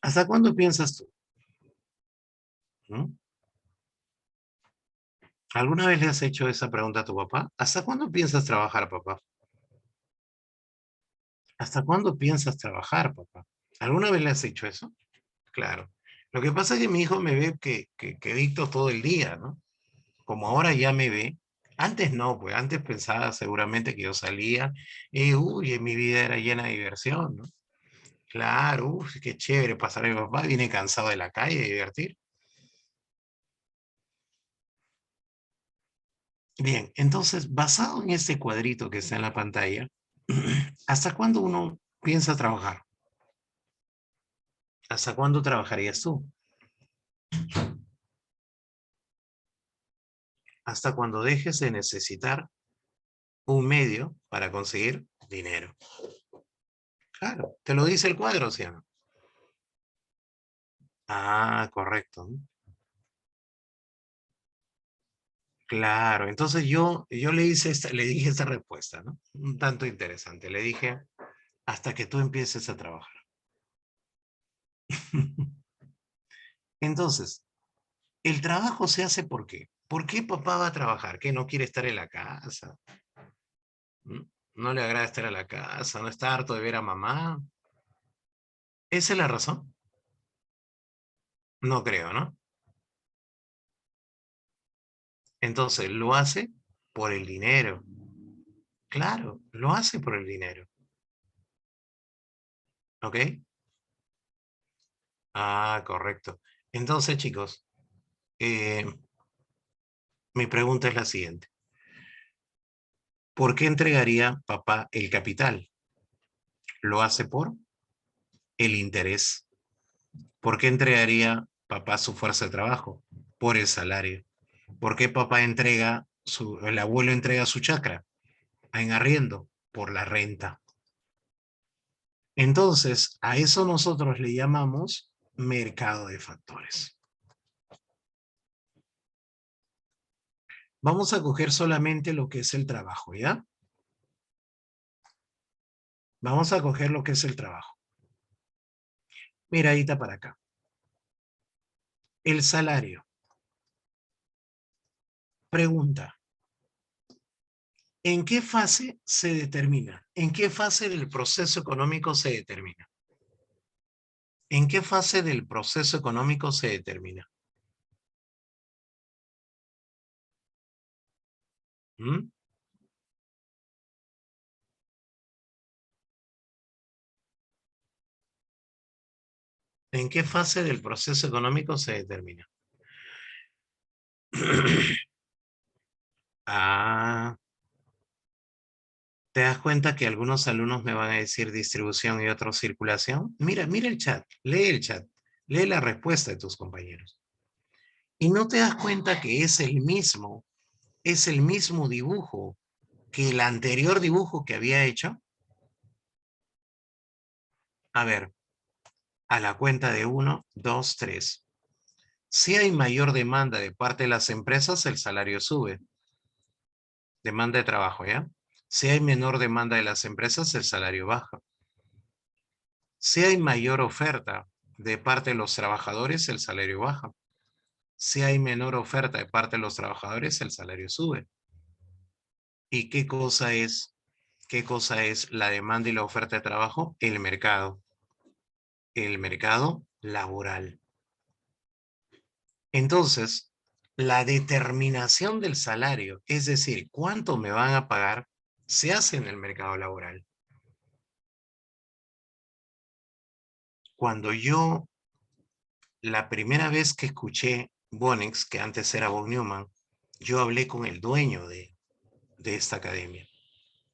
¿Hasta cuándo piensas tú? ¿Mm? ¿Alguna vez le has hecho esa pregunta a tu papá? ¿Hasta cuándo piensas trabajar, papá? ¿Hasta cuándo piensas trabajar, papá? ¿Alguna vez le has hecho eso? Claro. Lo que pasa es que mi hijo me ve que dicto todo el día, ¿no? Como ahora ya me ve, antes no, pues antes pensaba seguramente que yo salía y, uy, mi vida era llena de diversión, ¿no? Claro, uy, qué chévere pasar a mi papá, viene cansado de la calle de divertir. Bien, entonces, basado en este cuadrito que está en la pantalla, ¿hasta cuándo uno piensa trabajar? ¿Hasta cuándo trabajarías tú? Hasta cuando dejes de necesitar un medio para conseguir dinero. Claro, te lo dice el cuadro, ¿sí o no? Ah, correcto. Claro, entonces yo le dije esta respuesta, ¿no? Un tanto interesante. Le dije, hasta que tú empieces a trabajar. Entonces, el trabajo se hace ¿por qué? ¿Por qué papá va a trabajar? ¿Que no quiere estar en la casa? ¿Mm? ¿No le agrada estar en la casa? ¿No está harto de ver a mamá? ¿Esa es la razón? No creo, ¿no? Entonces, lo hace por el dinero. Claro, lo hace por el dinero. ¿Ok? Ah, correcto. Entonces, chicos, eh, mi pregunta es la siguiente. ¿Por qué entregaría papá el capital? ¿Lo hace por el interés? ¿Por qué entregaría papá su fuerza de trabajo? Por el salario. ¿Por qué papá el abuelo entrega su chacra en arriendo? Por la renta. Entonces, a eso nosotros le llamamos mercado de factores. Vamos a coger solamente lo que es el trabajo, ¿ya? Vamos a coger lo que es el trabajo. Miradita para acá. El salario. Pregunta. ¿En qué fase se determina? ¿En qué fase del proceso económico se determina? ¿En qué fase del proceso económico se determina? ¿Mm? ¿En qué fase del proceso económico se determina? Ah, ¿te das cuenta que algunos alumnos me van a decir distribución y otros circulación? Mira, mira el chat, lee la respuesta de tus compañeros. Y no te das cuenta que es el mismo dibujo que el anterior dibujo que había hecho. A ver, a la cuenta de 1, 2, 3. Si hay mayor demanda de parte de las empresas, el salario sube. Demanda de trabajo, ¿ya? Si hay menor demanda de las empresas, el salario baja. Si hay mayor oferta de parte de los trabajadores, el salario baja. Si hay menor oferta de parte de los trabajadores, el salario sube. ¿Y qué cosa es la demanda y la oferta de trabajo? El mercado laboral. Entonces, la determinación del salario, es decir, cuánto me van a pagar, se hace en el mercado laboral. Cuando yo, la primera vez que escuché Bonex, que antes era Von Neumann, yo hablé con el dueño de esta academia.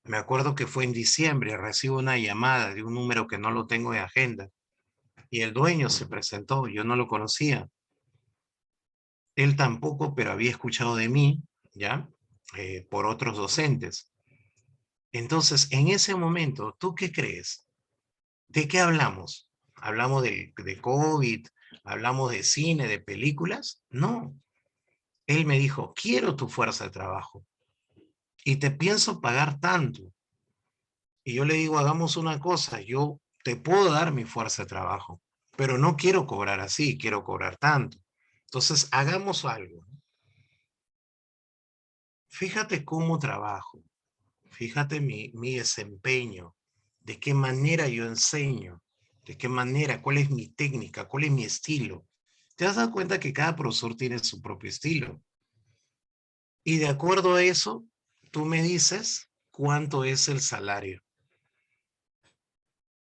Me acuerdo que fue en diciembre, recibo una llamada de un número que no lo tengo en agenda, y el dueño se presentó, yo no lo conocía. Él tampoco, pero había escuchado de mí, ¿ya? Por otros docentes. Entonces, en ese momento, ¿tú qué crees? ¿De qué hablamos? ¿Hablamos de COVID? ¿Hablamos de cine, de películas? No. Él me dijo, quiero tu fuerza de trabajo y te pienso pagar tanto. Y yo le digo, hagamos una cosa, yo te puedo dar mi fuerza de trabajo, pero no quiero cobrar así, quiero cobrar tanto. Entonces, hagamos algo. Fíjate cómo trabajo, fíjate mi desempeño, de qué manera yo enseño, de qué manera, cuál es mi técnica, cuál es mi estilo. ¿Te has dado cuenta que cada profesor tiene su propio estilo? Y de acuerdo a eso, tú me dices cuánto es el salario.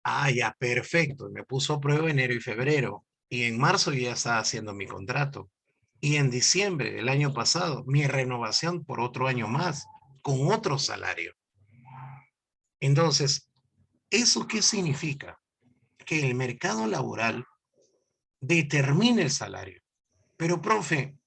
Ah, ya, perfecto. Me puso a prueba enero y febrero. Y en marzo yo ya estaba haciendo mi contrato. Y en diciembre del año pasado, mi renovación por otro año más, con otro salario. Entonces, ¿eso qué significa? Que el mercado laboral determina el salario. Pero, profe,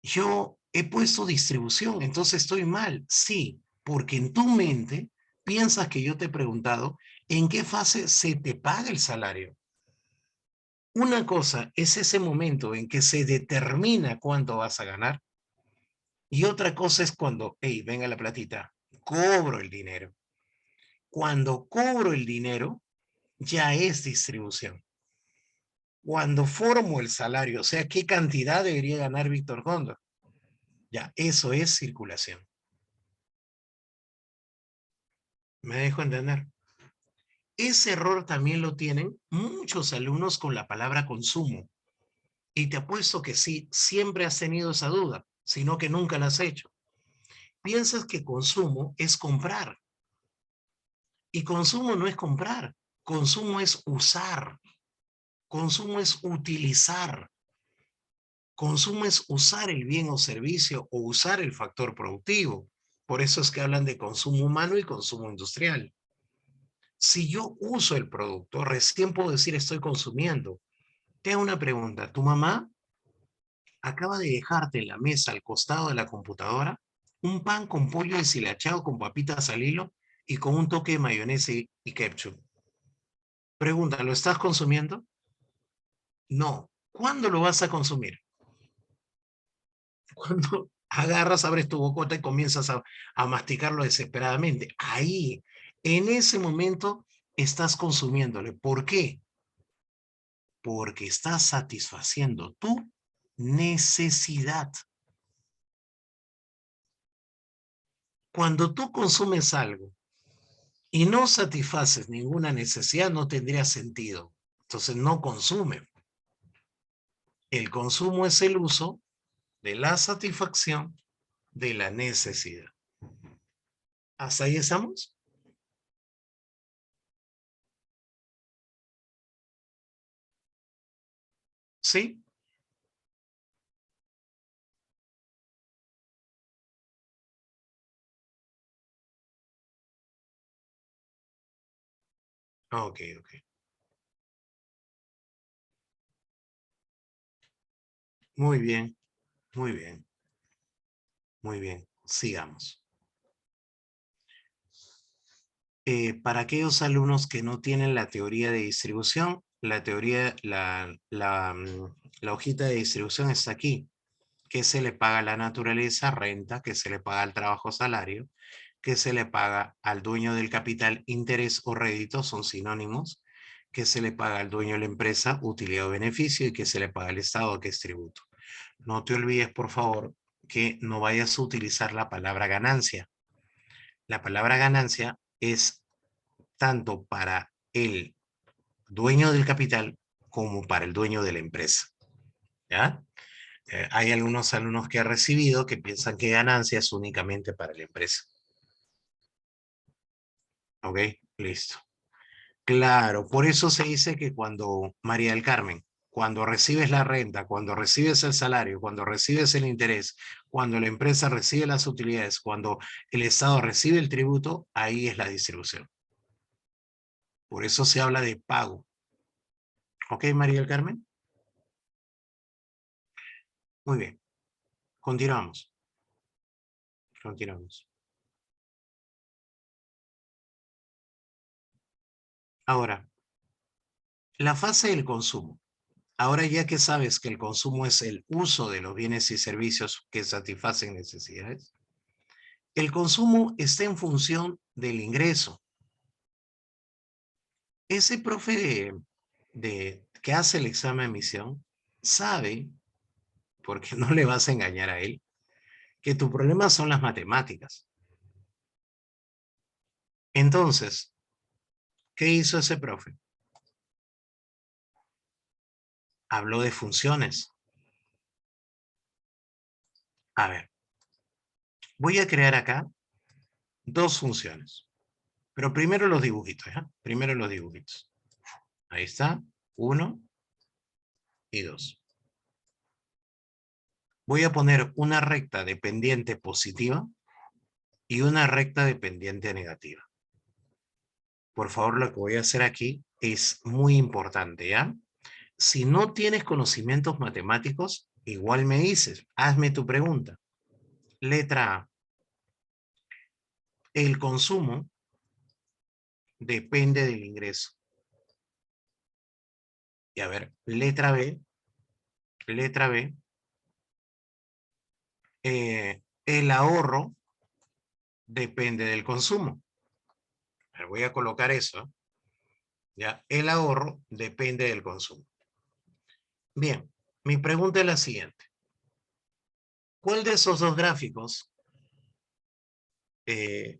yo he puesto distribución, entonces estoy mal. Sí, porque en tu mente piensas que yo te he preguntado en qué fase se te paga el salario. Una cosa es ese momento en que se determina cuánto vas a ganar y otra cosa es cuando, hey, venga la platita, cobro el dinero. Cuando cobro el dinero, ya es distribución. Cuando formo el salario, o sea, qué cantidad debería ganar Víctor Honda, ya, eso es circulación. ¿Me dejo entender? Ese error también lo tienen muchos alumnos con la palabra consumo. Y te apuesto que sí, siempre has tenido esa duda, sino que nunca la has hecho. Piensas que consumo es comprar. Y consumo no es comprar. Consumo es usar. Consumo es utilizar. Consumo es usar el bien o servicio o usar el factor productivo. Por eso es que hablan de consumo humano y consumo industrial. Si yo uso el producto, recién puedo decir estoy consumiendo. Te hago una pregunta. ¿Tu mamá acaba de dejarte en la mesa al costado de la computadora un pan con pollo deshilachado con papitas al hilo y con un toque de mayonesa y ketchup? Pregunta, ¿lo estás consumiendo? No. ¿Cuándo lo vas a consumir? Cuando agarras, abres tu bocota y comienzas a masticarlo desesperadamente. Ahí, en ese momento, estás consumiéndole. ¿Por qué? Porque estás satisfaciendo tu necesidad. Cuando tú consumes algo y no satisfaces ninguna necesidad, no tendría sentido. Entonces no consume. El consumo es el uso de la satisfacción de la necesidad. ¿Hasta ahí estamos? ¿Sí? Ok, ok. Muy bien, muy bien, muy bien. Sigamos. Para aquellos alumnos que no tienen la teoría de distribución, la teoría, la hojita de distribución está aquí. ¿Qué se le paga a la naturaleza? Renta. ¿Qué se le paga al trabajo? Salario. ¿Qué se le paga al dueño del capital? Interés o rédito, son sinónimos. ¿Qué se le paga al dueño de la empresa? Utilidad o beneficio. ¿Y qué se le paga al Estado? ¿Qué es tributo? No te olvides, por favor, que no vayas a utilizar la palabra ganancia. La palabra ganancia es tanto para el dueño del capital como para el dueño de la empresa. ¿Ya? Hay algunos alumnos que he recibido que piensan que ganancia es únicamente para la empresa. ¿Ok? Listo. Claro, por eso se dice que cuando, María del Carmen, cuando recibes la renta, cuando recibes el salario, cuando recibes el interés, cuando la empresa recibe las utilidades, cuando el Estado recibe el tributo, ahí es la distribución. Por eso se habla de pago. ¿Ok, María del Carmen? Muy bien. Continuamos. Continuamos. Ahora, la fase del consumo. Ahora ya que sabes que el consumo es el uso de los bienes y servicios que satisfacen necesidades, el consumo está en función del ingreso. Ese profe que hace el examen de admisión sabe, porque no le vas a engañar a él, que tu problema son las matemáticas. Entonces, ¿qué hizo ese profe? Habló de funciones. A ver, voy a crear acá dos funciones. Pero primero los dibujitos, ¿ya? Primero los dibujitos. Ahí está, 1 y 2. Voy a poner una recta de pendiente positiva y una recta de pendiente negativa. Por favor, lo que voy a hacer aquí es muy importante, ¿ya? Si no tienes conocimientos matemáticos, igual me dices, hazme tu pregunta. Letra A. El consumo depende del ingreso. Y a ver, letra B. Letra B. El ahorro depende del consumo. A ver, voy a colocar eso. ¿Ya? El ahorro depende del consumo. Bien, mi pregunta es la siguiente. ¿Cuál de esos dos gráficos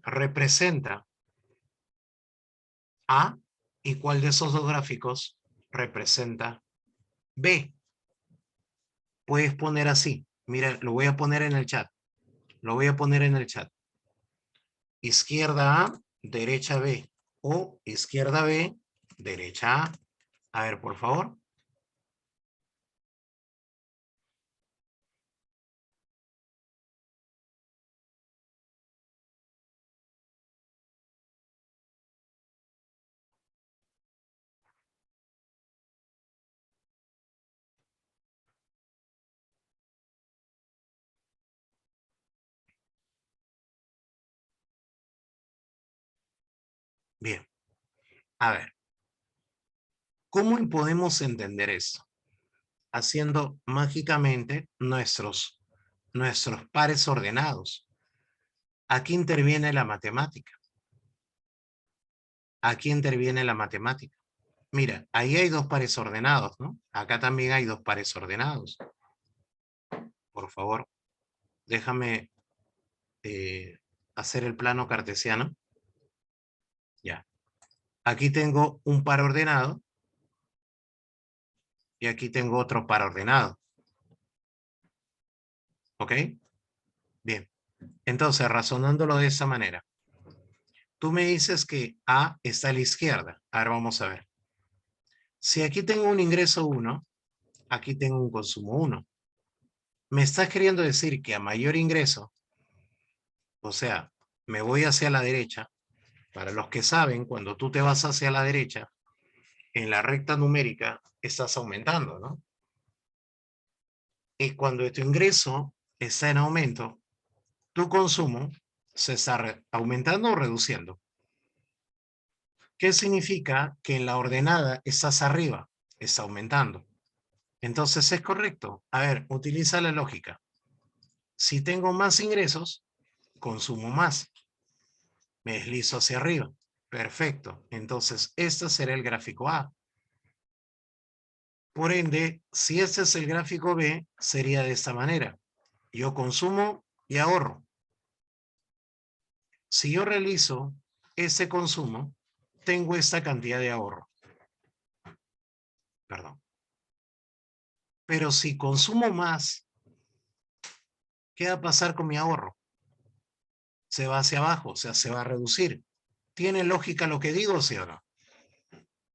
representa A y cuál de esos dos gráficos representa B? Puedes poner así. Mira, lo voy a poner en el chat. Lo voy a poner en el chat. Izquierda A, derecha B. O izquierda B, derecha A. A ver, por favor. Bien. A ver. ¿Cómo podemos entender esto? Haciendo mágicamente nuestros pares ordenados. Aquí interviene la matemática. Aquí interviene la matemática. Mira, ahí hay dos pares ordenados, ¿no? Acá también hay dos pares ordenados. Por favor, déjame hacer el plano cartesiano. Ya. Aquí tengo un par ordenado y aquí tengo otro par ordenado. ¿Ok? Bien. Entonces, razonándolo de esa manera, tú me dices que A está a la izquierda. Ahora vamos a ver. Si aquí tengo un ingreso 1, aquí tengo un consumo 1. Me estás queriendo decir que a mayor ingreso, o sea, me voy hacia la derecha. Para los que saben, cuando tú te vas hacia la derecha, en la recta numérica estás aumentando, ¿no? Y cuando tu ingreso está en aumento, tu consumo se está aumentando o reduciendo. ¿Qué significa? Que en la ordenada estás arriba, está aumentando. Entonces es correcto. A ver, utiliza la lógica. Si tengo más ingresos, consumo más. Me deslizo hacia arriba. Perfecto. Entonces, este será el gráfico A. Por ende, si este es el gráfico B, sería de esta manera. Yo consumo y ahorro. Si yo realizo ese consumo, tengo esta cantidad de ahorro. Perdón. Pero si consumo más, ¿qué va a pasar con mi ahorro? Se va hacia abajo, o sea, se va a reducir. ¿Tiene lógica lo que digo, sí o no?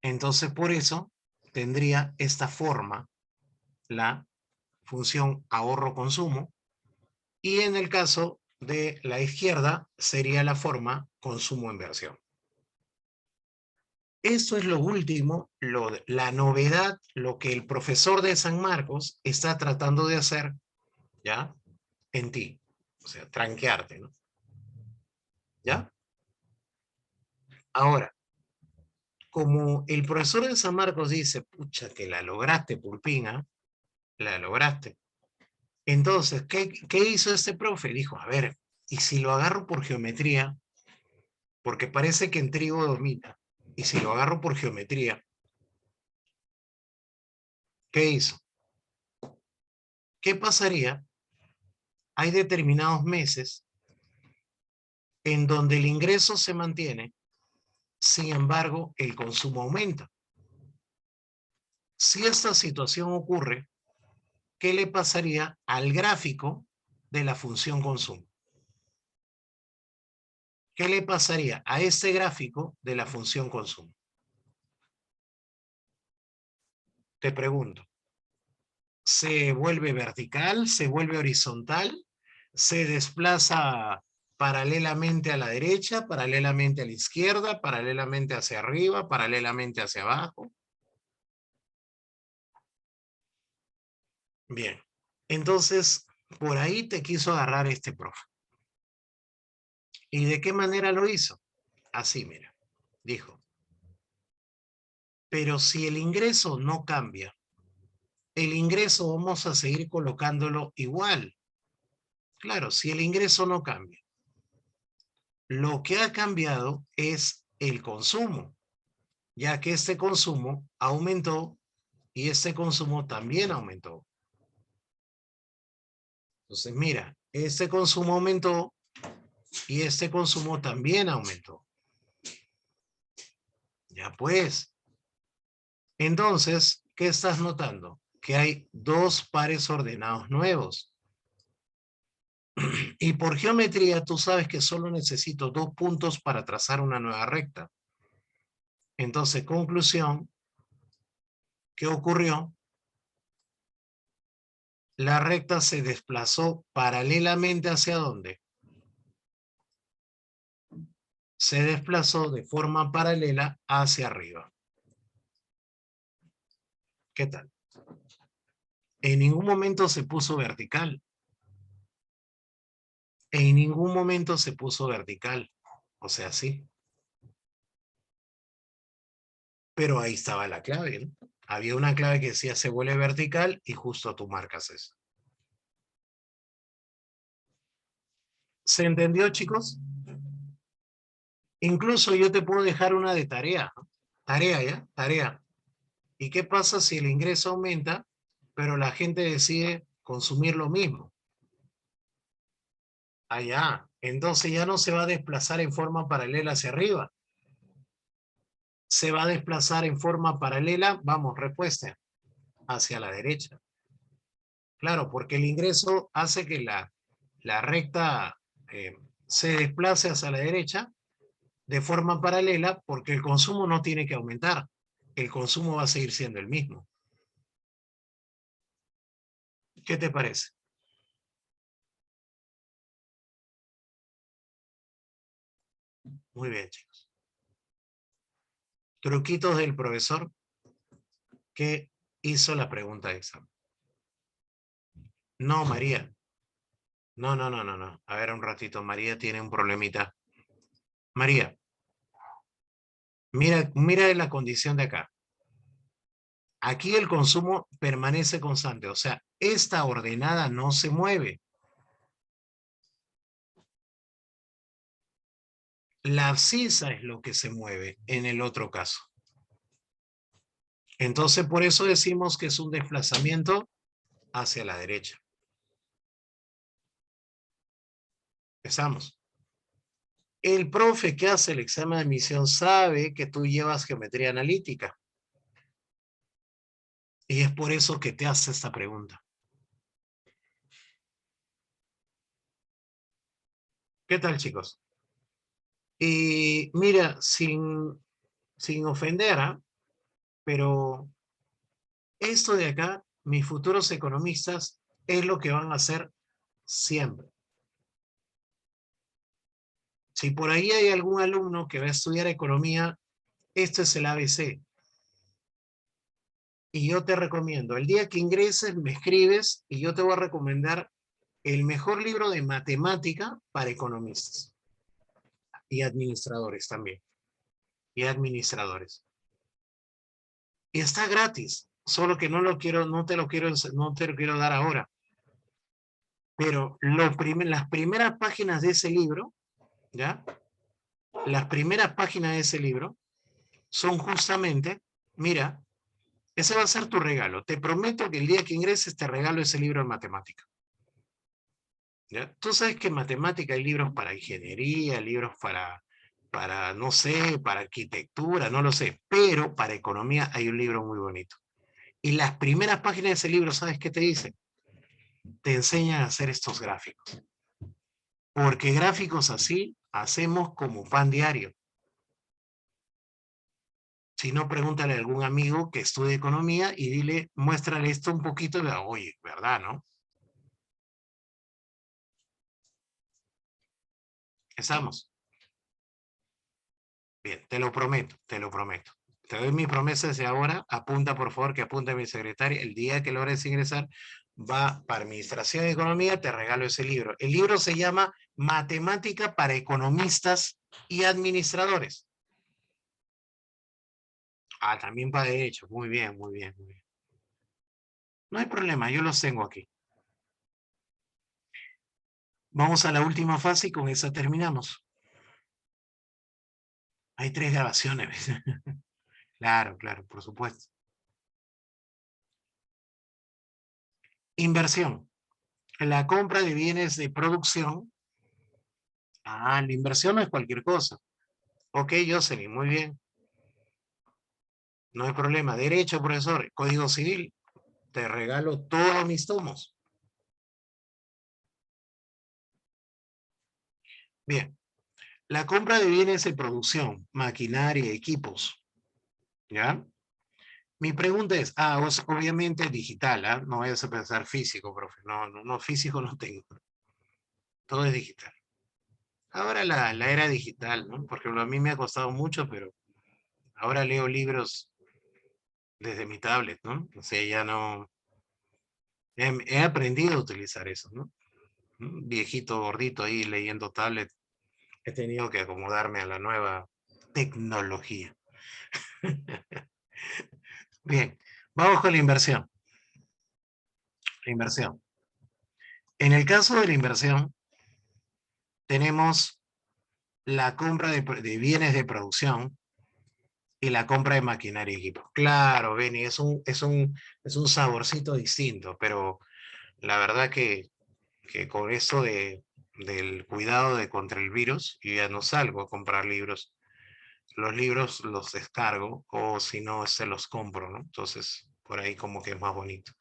Entonces, por eso tendría esta forma la función ahorro-consumo, y en el caso de la izquierda sería la forma consumo-inversión. Esto es lo último, la novedad, lo que el profesor de San Marcos está tratando de hacer, ¿ya? En ti. O sea, tranquearte, ¿no? ¿Ya? Ahora, como el profesor de San Marcos dice, pucha, que la lograste, Pulpina, la lograste. Entonces, ¿qué hizo este profe? Dijo, a ver, ¿y si lo agarro por geometría? Porque parece que en trigo domina. Y si lo agarro por geometría, ¿qué hizo? ¿Qué pasaría? Hay determinados meses en donde el ingreso se mantiene, sin embargo, el consumo aumenta. Si esta situación ocurre, ¿qué le pasaría al gráfico de la función consumo? ¿Qué le pasaría a este gráfico de la función consumo? Te pregunto, ¿se vuelve vertical? ¿Se vuelve horizontal? ¿Se desplaza paralelamente a la derecha, paralelamente a la izquierda, paralelamente hacia arriba, paralelamente hacia abajo? Bien, entonces por ahí te quiso agarrar este profe. ¿Y de qué manera lo hizo? Así, mira, dijo, pero si el ingreso no cambia, el ingreso vamos a seguir colocándolo igual. Claro, si el ingreso no cambia, lo que ha cambiado es el consumo, ya que este consumo aumentó y este consumo también aumentó. Entonces, mira, este consumo aumentó y este consumo también aumentó. Ya pues, entonces, ¿qué estás notando? Que hay dos pares ordenados nuevos. Y por geometría tú sabes que solo necesito 2 puntos para trazar una nueva recta. Entonces, conclusión, ¿qué ocurrió? La recta se desplazó paralelamente ¿hacia dónde? Se desplazó de forma paralela hacia arriba. ¿Qué tal? En ningún momento se puso vertical. En ningún momento se puso vertical. O sea, sí. Pero ahí estaba la clave, ¿no? Había una clave que decía se vuelve vertical y justo tú marcas eso. ¿Se entendió, chicos? Incluso yo te puedo dejar una de tarea, ¿no? Tarea, ¿ya? Tarea. ¿Y qué pasa si el ingreso aumenta, pero la gente decide consumir lo mismo? Allá. Entonces ya no se va a desplazar en forma paralela hacia arriba. Se va a desplazar en forma paralela, vamos, respuesta, hacia la derecha. Claro, porque el ingreso hace que la recta se desplace hacia la derecha de forma paralela porque el consumo no tiene que aumentar. El consumo va a seguir siendo el mismo. ¿Qué te parece? Muy bien, chicos. Truquitos del profesor que hizo la pregunta de examen. No, María. No, no, no, no, no. A ver un ratito. María tiene un problemita. María, mira la condición de acá. Aquí el consumo permanece constante. O sea, esta ordenada no se mueve. La abscisa es lo que se mueve en el otro caso. Entonces, por eso decimos que es un desplazamiento hacia la derecha. Empezamos. El profe que hace el examen de admisión sabe que tú llevas geometría analítica. Y es por eso que te hace esta pregunta. ¿Qué tal, chicos? Y mira, sin ofender, ¿ah? Pero esto de acá, mis futuros economistas, es lo que van a hacer siempre. Si por ahí hay algún alumno que va a estudiar economía, esto es el ABC. Y yo te recomiendo, el día que ingreses, me escribes y yo te voy a recomendar el mejor libro de matemática para economistas y administradores también. Y administradores. Y está gratis, solo que no te lo quiero dar ahora. Pero las primeras páginas de ese libro, ¿ya? Las primeras páginas de ese libro son justamente, mira, ese va a ser tu regalo. Te prometo que el día que ingreses te regalo ese libro de matemática. ¿Ya? Tú sabes que en matemática hay libros para ingeniería, libros no sé, para arquitectura, no lo sé, pero para economía hay un libro muy bonito. Y las primeras páginas de ese libro, ¿sabes qué te dice? Te enseñan a hacer estos gráficos. Porque gráficos así hacemos como pan diario. Si no, pregúntale a algún amigo que estudie economía y dile, muéstrale esto un poquito y diga, oye, ¿verdad, no? Estamos. Bien, te lo prometo, te lo prometo. Te doy mi promesa desde ahora. Apunta, por favor, que apunte a mi secretaria. El día que logres ingresar, va para Administración y Economía, te regalo ese libro. El libro se llama Matemática para Economistas y Administradores. Ah, también para Derecho. Muy bien, muy bien, muy bien. No hay problema, yo los tengo aquí. Vamos a la última fase y con esa terminamos. Hay 3 grabaciones. Claro, claro, por supuesto. Inversión. La compra de bienes de producción. Ah, la inversión no es cualquier cosa. Ok, Jocelyn, muy bien. No hay problema. Derecho, profesor. Código civil. Te regalo todos mis tomos. Bien. La compra de bienes de producción, maquinaria, equipos. ¿Ya? Mi pregunta es, obviamente digital, ¿ah? No vayas a pensar físico, profe. No, no, no, físico no tengo. Todo es digital. Ahora la era digital, ¿no? Porque a mí me ha costado mucho, pero ahora leo libros desde mi tablet, ¿no? O sea, ya no... He aprendido a utilizar eso, ¿no? Un viejito gordito ahí leyendo tablet. He tenido que acomodarme a la nueva tecnología. Bien, vamos con la inversión. La inversión. En el caso de la inversión, tenemos la compra de bienes de producción y la compra de maquinaria y equipo. Claro, Benny, es un saborcito distinto, pero la verdad que con eso del cuidado contra el virus, yo ya no salgo a comprar libros. Los libros los descargo o si no, se los compro, ¿no? Entonces, por ahí como que es más bonito.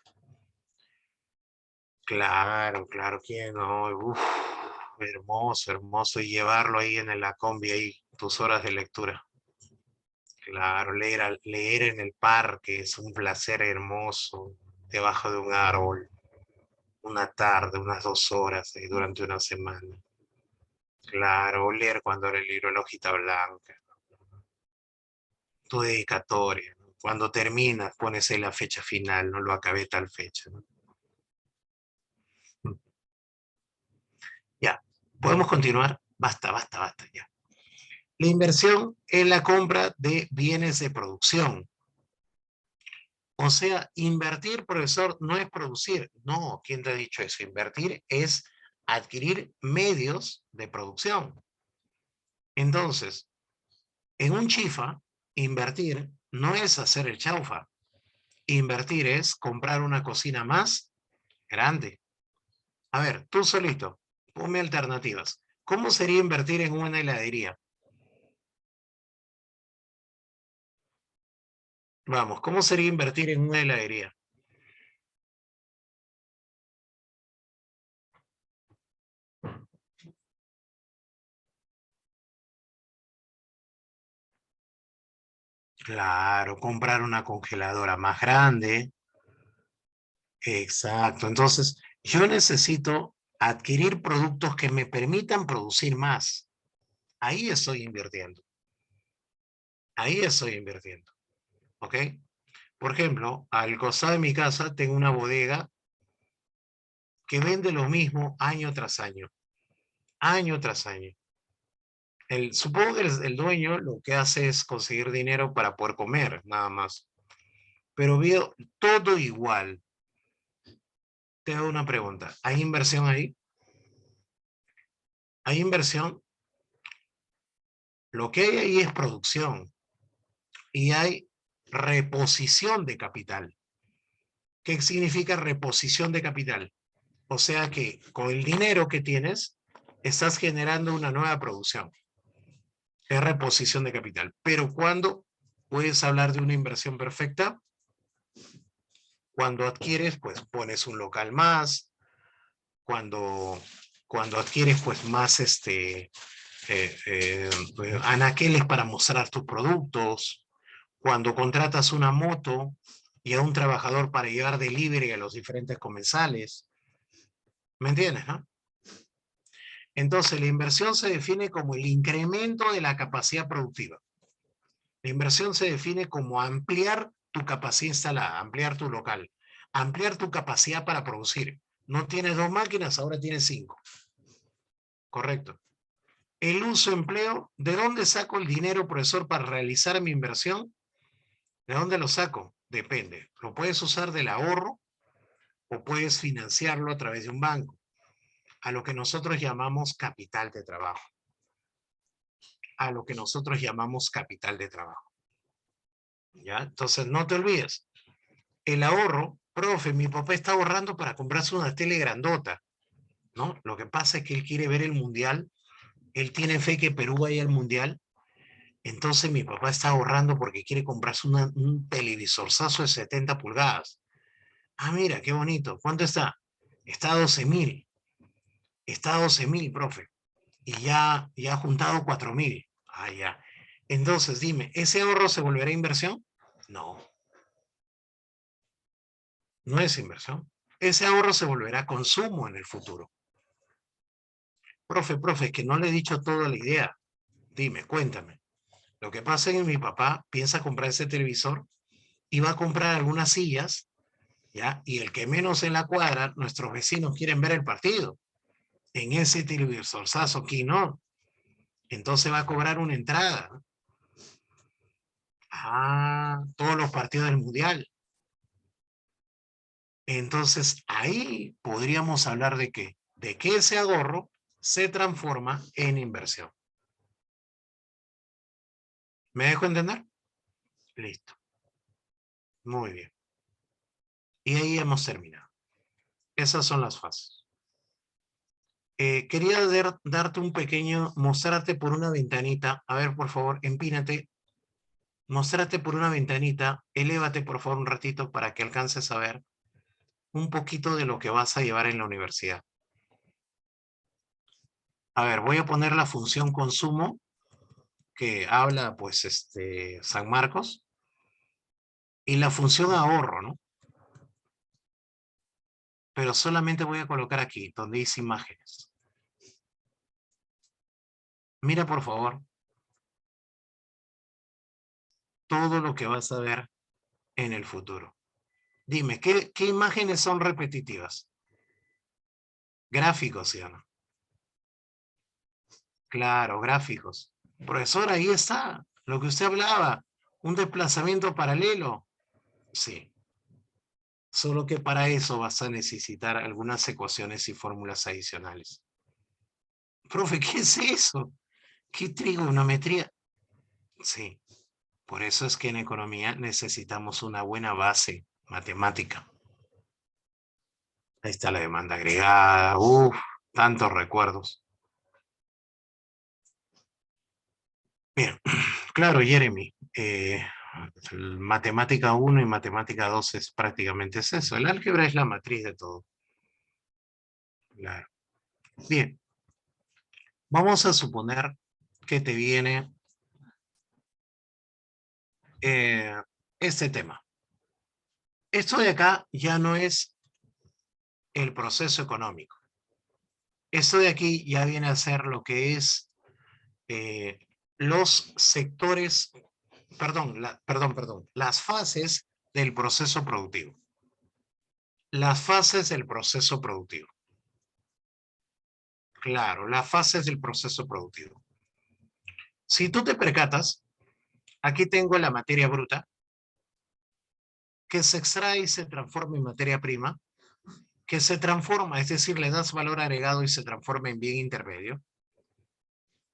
Claro, claro, ¿quién no? Uf, hermoso, hermoso. Y llevarlo ahí en la combi, ahí, tus horas de lectura. Claro, leer en el parque es un placer hermoso, debajo de un árbol, una tarde, unas 2 horas, durante una semana. Claro, o leer cuando era el libro La hojita blanca, tu dedicatoria, ¿no? Cuando terminas, pones ahí la fecha final, no lo acabé tal fecha, ¿no? Ya, podemos continuar. Basta, basta, basta, ya. La inversión es la compra de bienes de producción. O sea, invertir, profesor, no es producir. No, ¿quién te ha dicho eso? Invertir es adquirir medios de producción. Entonces, en un chifa, invertir no es hacer el chaufa. Invertir es comprar una cocina más grande. A ver, tú solito, ponme alternativas. ¿Cómo sería invertir en una heladería? Vamos, ¿cómo sería invertir en una heladería? Claro, comprar una congeladora más grande. Exacto. Entonces, yo necesito adquirir productos que me permitan producir más. Ahí estoy invirtiendo. Ahí estoy invirtiendo. ¿Ok? Por ejemplo, al costado de mi casa tengo una bodega que vende lo mismo año tras año. Año tras año. Supongo que el dueño lo que hace es conseguir dinero para poder comer, nada más. Pero veo todo igual. Te hago una pregunta. ¿Hay inversión ahí? ¿Hay inversión? Lo que hay ahí es producción y hay reposición de capital. ¿Qué significa reposición de capital? O sea que con el dinero que tienes, estás generando una nueva producción. Es reposición de capital. Pero ¿cuándo puedes hablar de una inversión perfecta? Cuando adquieres, pues pones un local más. Cuando, cuando adquieres, pues más anaqueles para mostrar tus productos. Cuando contratas una moto y a un trabajador para llevar delivery a los diferentes comensales. ¿Me entiendes, no? Entonces, la inversión se define como el incremento de la capacidad productiva. La inversión se define como ampliar tu capacidad instalada, ampliar tu local, ampliar tu capacidad para producir. No tienes 2 máquinas, ahora tienes 5. Correcto. El uso-empleo, ¿de dónde saco el dinero, profesor, para realizar mi inversión? ¿De dónde lo saco? Depende. Lo puedes usar del ahorro o puedes financiarlo a través de un banco, a lo que nosotros llamamos capital de trabajo. A lo que nosotros llamamos capital de trabajo. ¿Ya? Entonces, no te olvides. El ahorro, profe, mi papá está ahorrando para comprarse una tele grandota, ¿no? Lo que pasa es que él quiere ver el mundial, él tiene fe que Perú vaya al mundial, entonces mi papá está ahorrando porque quiere comprarse un televisorzazo de 70 pulgadas. Ah, mira, qué bonito. ¿Cuánto está? Está a 12.000. Está a 12.000, profe. Y ya ha juntado 4.000. Ah, ya. Entonces, dime, ¿ese ahorro se volverá inversión? No, no es inversión. Ese ahorro se volverá consumo en el futuro. Profe, es que no le he dicho toda la idea. Dime, cuéntame. Lo que pasa es que mi papá piensa comprar ese televisor y va a comprar algunas sillas, ¿ya? Y el que menos en la cuadra, nuestros vecinos quieren ver el partido. En ese televisorzazo aquí, ¿no? Entonces va a cobrar una entrada, ¿no? Ah, todos los partidos del Mundial. Entonces ahí podríamos hablar de qué, de que ese ahorro se transforma en inversión. ¿Me dejo entender? Listo. Muy bien. Y ahí hemos terminado. Esas son las fases. Quería darte un pequeño, mostrarte por una ventanita. A ver, por favor, empínate. Mostrarte por una ventanita. Elévate, por favor, un ratito para que alcances a ver un poquito de lo que vas a llevar en la universidad. A ver, voy a poner la función consumo que habla, pues, San Marcos y la función ahorro, ¿no? Pero solamente voy a colocar aquí, donde dice imágenes. Mira, por favor, todo lo que vas a ver en el futuro. Dime, ¿qué imágenes son repetitivas? Gráficos, ¿sí o no? Claro, gráficos. Profesor, ahí está, lo que usted hablaba, un desplazamiento paralelo. Sí, solo que para eso vas a necesitar algunas ecuaciones y fórmulas adicionales. Profe, ¿qué es eso? ¿Qué trigonometría? Sí, por eso es que en economía necesitamos una buena base matemática. Ahí está la demanda agregada, tantos recuerdos. Bien, claro, Jeremy, matemática 1 y matemática 2 es prácticamente eso. El álgebra es la matriz de todo. Claro. Bien, vamos a suponer que te viene eh, este tema. Esto de acá ya no es el proceso económico. Esto de aquí ya viene a ser lo que es eh, los sectores, las fases del proceso productivo. Las fases del proceso productivo. Claro, las fases del proceso productivo. Si tú te percatas, aquí tengo la materia bruta que se extrae y se transforma en materia prima, que se transforma, es decir, le das valor agregado y se transforma en bien intermedio,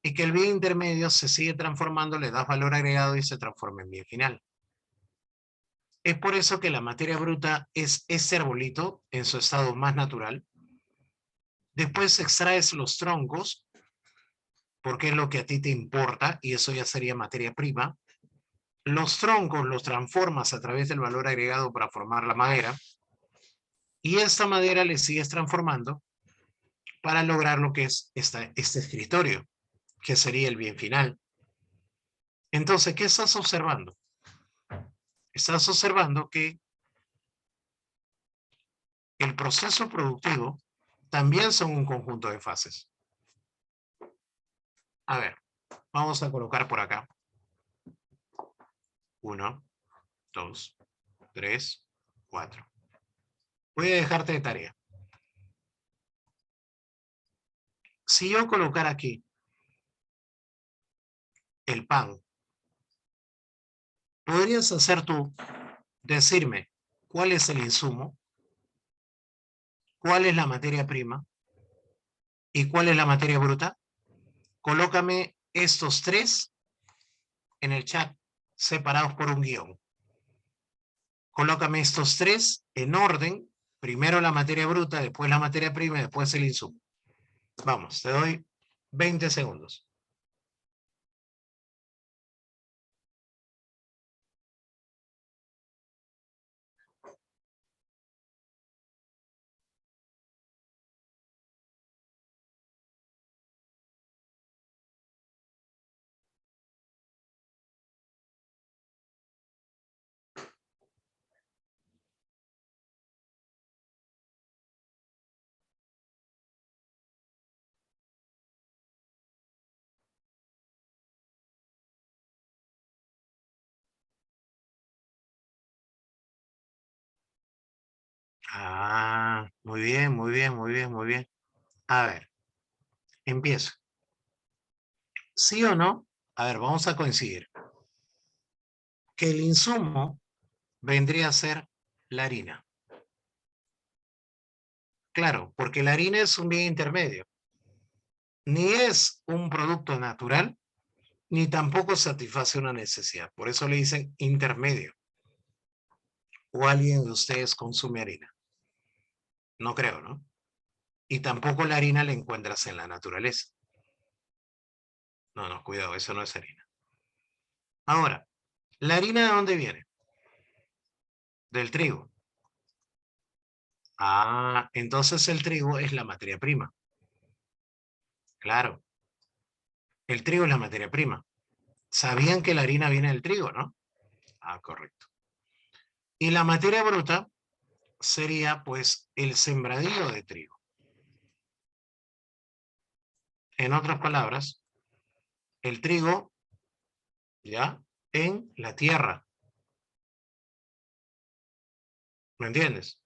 y que el bien intermedio se sigue transformando, le das valor agregado y se transforma en bien final. Es por eso que la materia bruta es este arbolito en su estado más natural. Después extraes los troncos, porque es lo que a ti te importa, y eso ya sería materia prima. Los troncos los transformas a través del valor agregado para formar la madera, y esta madera le sigues transformando para lograr lo que es este escritorio, que sería el bien final. Entonces, ¿qué estás observando? Estás observando que el proceso productivo también son un conjunto de fases. A ver, vamos a colocar por acá. 1, 2, 3, 4. Voy a dejarte de tarea. Si yo colocar aquí el pan, ¿podrías hacer tú, decirme cuál es el insumo, cuál es la materia prima y cuál es la materia bruta? Colócame estos tres en el chat separados por un guión. Colócame estos tres en orden, primero la materia bruta, después la materia prima y después el insumo. Vamos, te doy 20 segundos. Ah, muy bien, muy bien, muy bien, muy bien. A ver, empiezo. ¿Sí o no? A ver, vamos a coincidir. Que el insumo vendría a ser la harina. Claro, porque la harina es un bien intermedio. Ni es un producto natural, ni tampoco satisface una necesidad. Por eso le dicen intermedio. ¿O alguien de ustedes consume harina? No creo, ¿no? Y tampoco la harina la encuentras en la naturaleza. No, no, cuidado, eso no es harina. Ahora, ¿la harina de dónde viene? Del trigo. Ah, entonces el trigo es la materia prima. Claro, el trigo es la materia prima. ¿Sabían que la harina viene del trigo, no? Ah, correcto. Y la materia bruta sería, pues, el sembradío de trigo. En otras palabras, el trigo, ¿ya? En la tierra. ¿Me entiendes?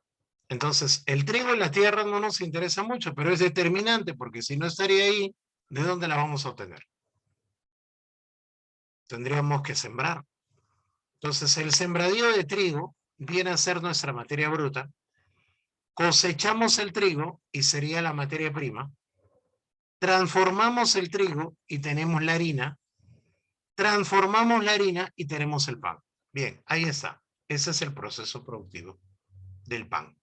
Entonces, el trigo en la tierra no nos interesa mucho, pero es determinante porque si no estaría ahí, ¿de dónde la vamos a obtener? Tendríamos que sembrar. Entonces, el sembradío de trigo viene a ser nuestra materia bruta. Cosechamos el trigo y sería la materia prima. Transformamos el trigo y tenemos la harina. Transformamos la harina y tenemos el pan. Bien, ahí está. Ese es el proceso productivo del pan.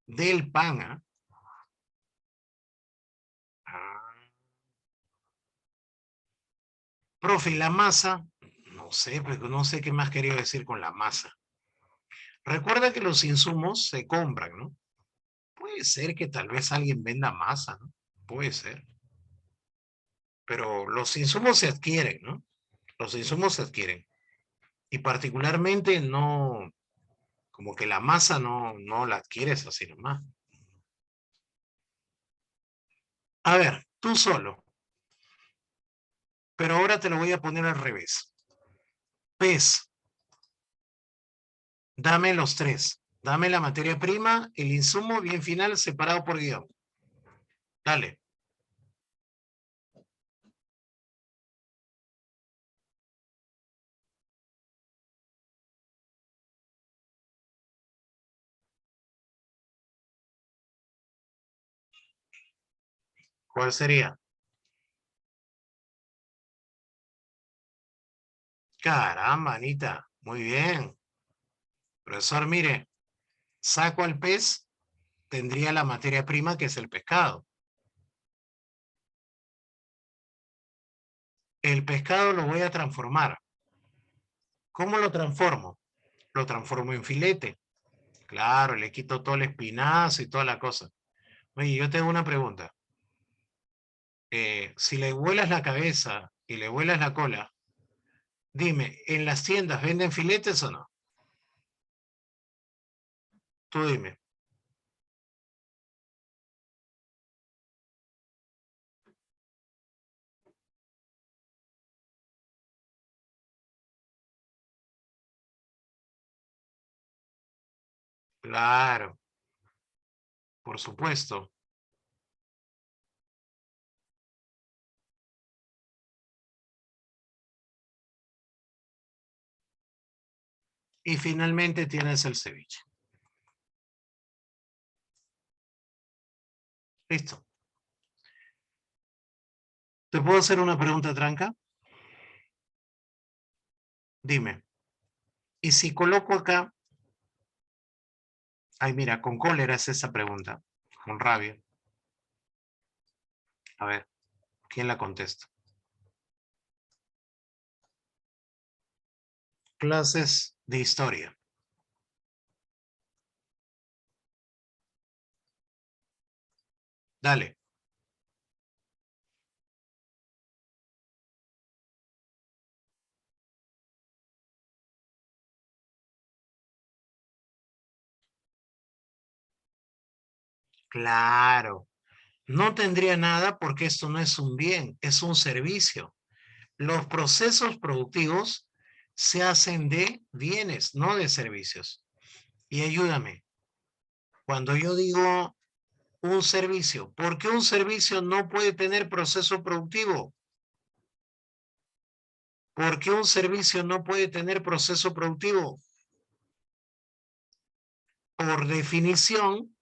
Del pan, ¿eh? Ah. Profe, ¿y la masa? No sé, pues no sé qué más quería decir con la masa. Recuerda que los insumos se compran, ¿no? Puede ser que tal vez alguien venda masa, ¿no? Puede ser. Pero los insumos se adquieren, ¿no? Los insumos se adquieren. Y particularmente no, como que la masa no la adquieres así nomás. A ver, tú solo, pero ahora te lo voy a poner al revés. Pez, dame los tres. Dame la materia prima, el insumo bien final separado por guión. Dale. ¿Cuál sería? Caramba, Anita. Muy bien. Profesor, mire, saco al pez, tendría la materia prima que es el pescado. El pescado lo voy a transformar. ¿Cómo lo transformo? Lo transformo en filete. Claro, le quito todo el espinazo y toda la cosa. Oye, yo tengo una pregunta. Si le vuelas la cabeza y le vuelas la cola, dime, ¿en las tiendas venden filetes o no? Tú dime. Claro, por supuesto. Y finalmente tienes el ceviche. Listo. ¿Te puedo hacer una pregunta tranca? Dime. ¿Y si coloco acá? Ay, mira, con cólera es esa pregunta. Con rabia. A ver, ¿quién la contesta? Clases de historia. Dale. Claro. No tendría nada porque esto no es un bien, es un servicio. Los procesos productivos se hacen de bienes, no de servicios. Y ayúdame, cuando yo digo un servicio, ¿por qué un servicio no puede tener proceso productivo? ¿Por qué un servicio no puede tener proceso productivo? Por definición,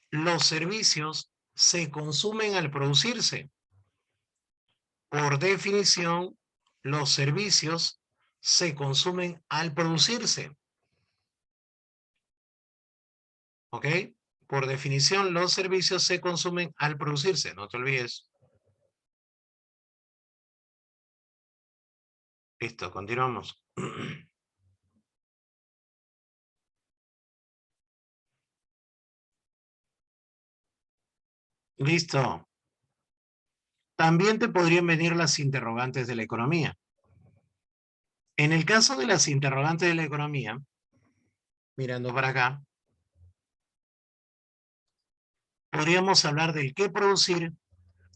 los servicios se consumen al producirse. Por definición, los servicios se consumen al producirse. ¿Ok? Por definición, los servicios se consumen al producirse. No te olvides. Listo, continuamos. Listo. También te podrían venir las interrogantes de la economía. En el caso de las interrogantes de la economía, mirando para acá, podríamos hablar del qué producir,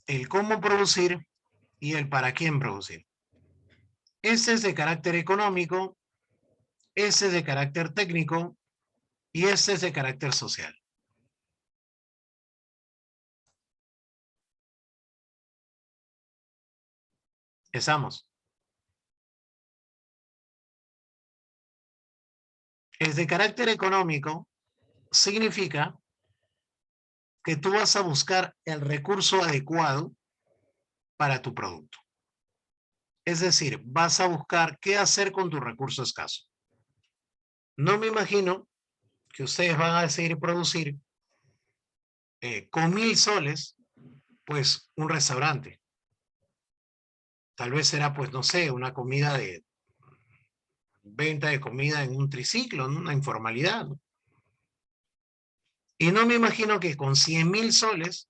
el cómo producir y el para quién producir. Este es de carácter económico, este es de carácter técnico y este es de carácter social. Empezamos. Es de carácter económico, significa que tú vas a buscar el recurso adecuado para tu producto. Es decir, vas a buscar qué hacer con tu recurso escaso. No me imagino que ustedes van a decidir producir con 1.000 soles, pues un restaurante. Tal vez será, pues no sé, una comida de venta de comida en un triciclo, ¿no? Una informalidad, ¿no? Y no me imagino que con 100.000 soles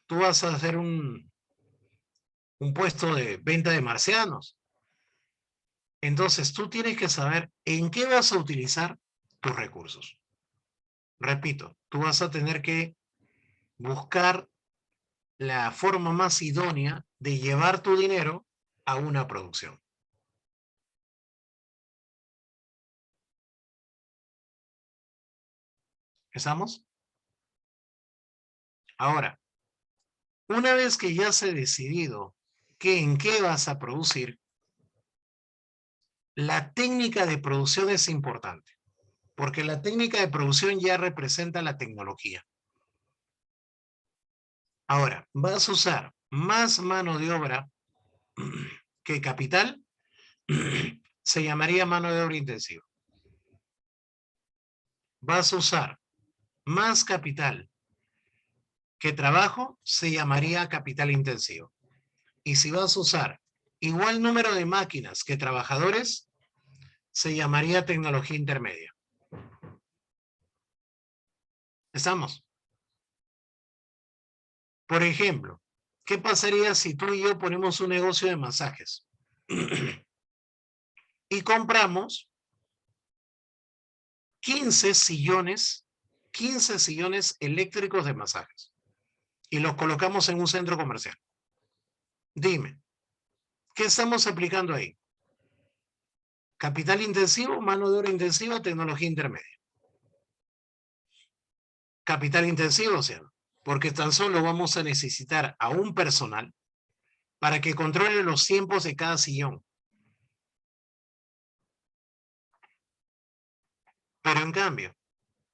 tú vas a hacer un puesto de venta de marcianos. Entonces, tú tienes que saber en qué vas a utilizar tus recursos. Repito, tú vas a tener que buscar la forma más idónea de llevar tu dinero a una producción. ¿Estamos? Ahora, una vez que ya se ha decidido en qué vas a producir, la técnica de producción es importante, porque la técnica de producción ya representa la tecnología. Ahora, vas a usar más mano de obra que capital, se llamaría mano de obra intensiva. Vas a usar más capital que trabajo, se llamaría capital intensivo. Y si vas a usar igual número de máquinas que trabajadores, se llamaría tecnología intermedia. ¿Estamos? Por ejemplo, ¿qué pasaría si tú y yo ponemos un negocio de masajes y compramos 15 sillones, 15 sillones eléctricos de masajes y los colocamos en un centro comercial? Dime, ¿qué estamos aplicando ahí? Capital intensivo, mano de obra intensiva, tecnología intermedia. Capital intensivo, o sea, porque tan solo vamos a necesitar a un personal para que controle los tiempos de cada sillón. Pero en cambio,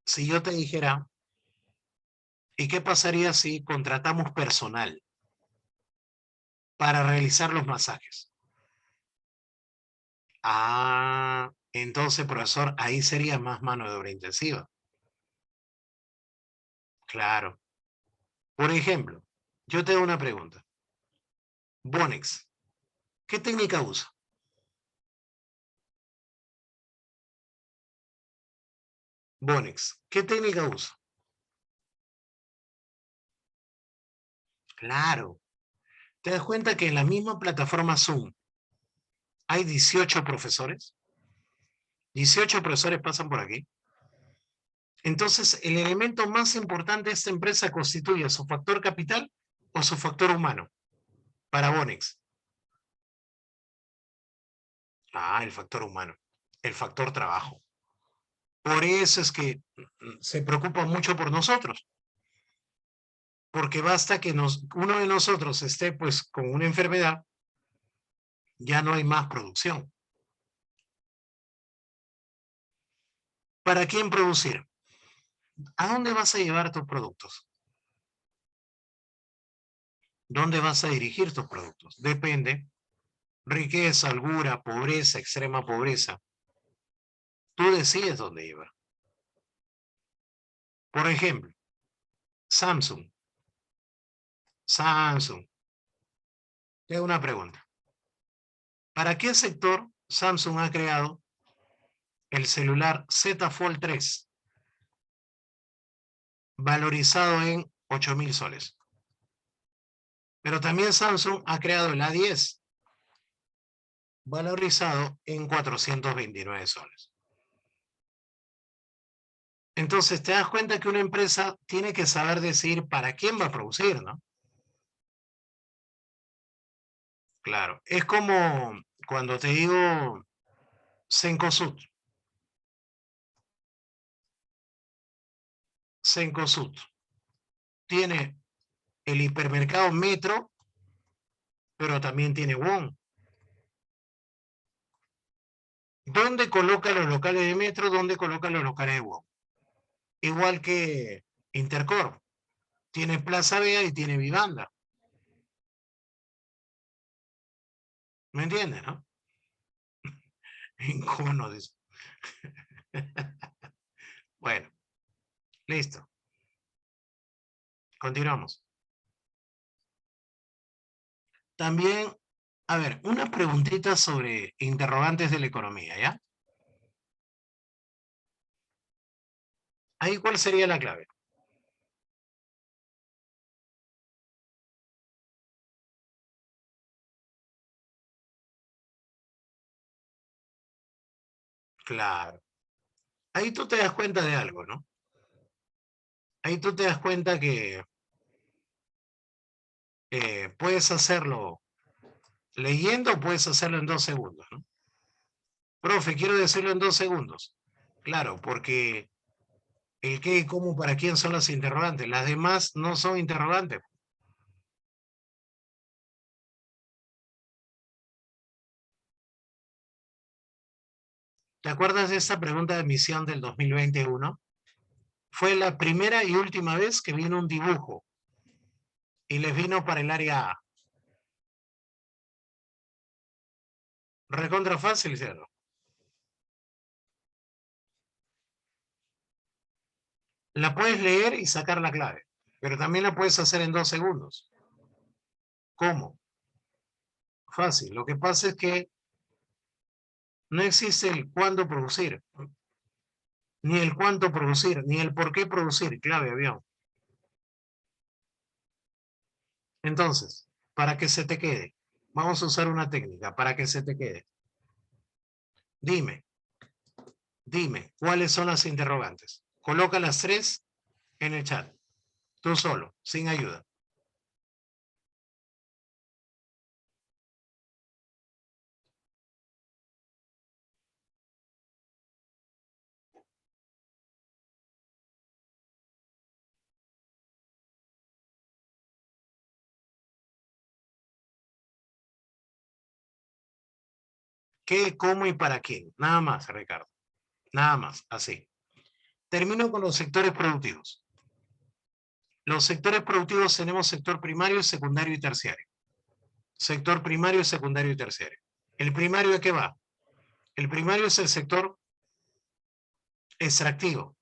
si yo te dijera, ¿y qué pasaría si contratamos personal para realizar los masajes? Ah, entonces, profesor, ahí sería más mano de obra intensiva. Claro. Por ejemplo, yo te hago una pregunta. Bonex, ¿qué técnica usa? Bonex, ¿qué técnica usa? Claro. ¿Te das cuenta que en la misma plataforma Zoom hay 18 profesores? 18 profesores pasan por aquí. Entonces, el elemento más importante de esta empresa constituye su factor capital o su factor humano para Bonex. Ah, el factor humano, el factor trabajo. Por eso es que se preocupa mucho por nosotros, porque basta que uno de nosotros esté pues con una enfermedad, ya no hay más producción. ¿Para quién producir? ¿A dónde vas a llevar tus productos? ¿Dónde vas a dirigir tus productos? Depende. Riqueza, holgura, pobreza, extrema pobreza. Tú decides dónde llevar. Por ejemplo, Samsung. Samsung. Te hago una pregunta. ¿Para qué sector Samsung ha creado el celular Z Fold 3, valorizado en 8.000 soles? Pero también Samsung ha creado el A10, valorizado en 429 soles. Entonces te das cuenta que una empresa tiene que saber decir para quién va a producir, ¿no? Claro, es como cuando te digo Cencosud. Cencosud tiene el hipermercado Metro, pero también tiene Wong. ¿Dónde coloca los locales de Metro? ¿Dónde coloca los locales de Wong? Igual que Intercorp. Tiene Plaza Vea y tiene Vivanda. ¿Me entiendes, no? ¿Cómo no dice? Bueno, listo. Continuamos. También, a ver, una preguntita sobre interrogantes de la economía, ¿ya? Ahí, ¿cuál sería la clave? Claro. Ahí tú te das cuenta de algo, ¿no? Ahí tú te das cuenta que puedes hacerlo leyendo, puedes hacerlo en 2 segundos, ¿no? Profe, quiero decirlo en 2 segundos. Claro, porque el qué, cómo, para quién son las interrogantes. Las demás no son interrogantes. ¿Te acuerdas de esta pregunta de admisión del 2021? Fue la primera y última vez que vino un dibujo y les vino para el área A. Recontra fácil, ¿cierto? La puedes leer y sacar la clave, pero también la puedes hacer en 2 segundos. ¿Cómo? Fácil. Lo que pasa es que no existe el cuándo producir, ni el cuánto producir, ni el por qué producir, clave, avión. Entonces, para que se te quede, vamos a usar una técnica para que se te quede. Dime, dime, ¿cuáles son las interrogantes? Coloca las 3 en el chat, tú solo, sin ayuda. ¿Qué, cómo y para quién? Nada más, Ricardo. Nada más, así. Termino con los sectores productivos. Los sectores productivos tenemos sector primario, secundario y terciario. Sector primario, secundario y terciario. ¿El primario de qué va? El primario es el sector extractivo,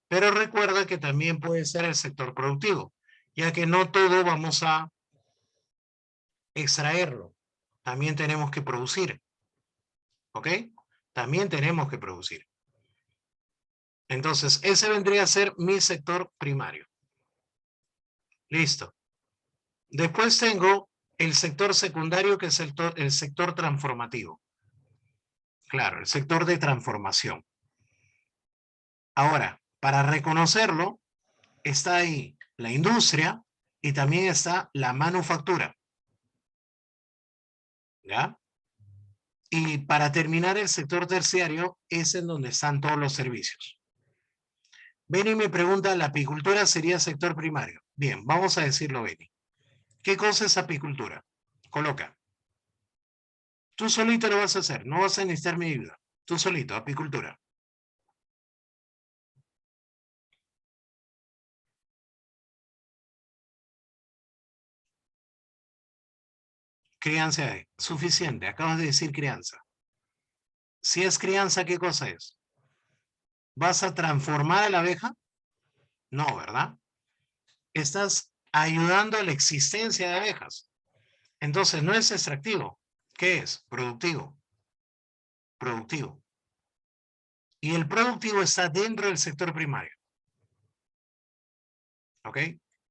pero recuerda que también puede ser el sector productivo, ya que no todo vamos a extraerlo. También tenemos que producir, ¿ok? También tenemos que producir. Entonces, ese vendría a ser mi sector primario. Listo. Después tengo el sector secundario, que es el sector transformativo. Claro, el sector de transformación. Ahora, para reconocerlo, está ahí la industria y también está la manufactura. ¿Ya? Y para terminar, el sector terciario es en donde están todos los servicios. Benny me pregunta, ¿la apicultura sería sector primario? Bien, vamos a decirlo, Benny. ¿Qué cosa es apicultura? Coloca. Tú solito lo vas a hacer, no vas a necesitar mi ayuda. Tú solito, apicultura. Crianza, suficiente, acabas de decir crianza. Si es crianza, ¿qué cosa es? ¿Vas a transformar a la abeja? No, ¿verdad? Estás ayudando a la existencia de abejas. Entonces, no es extractivo. ¿Qué es? Productivo. Productivo. Y el productivo está dentro del sector primario. ¿Ok?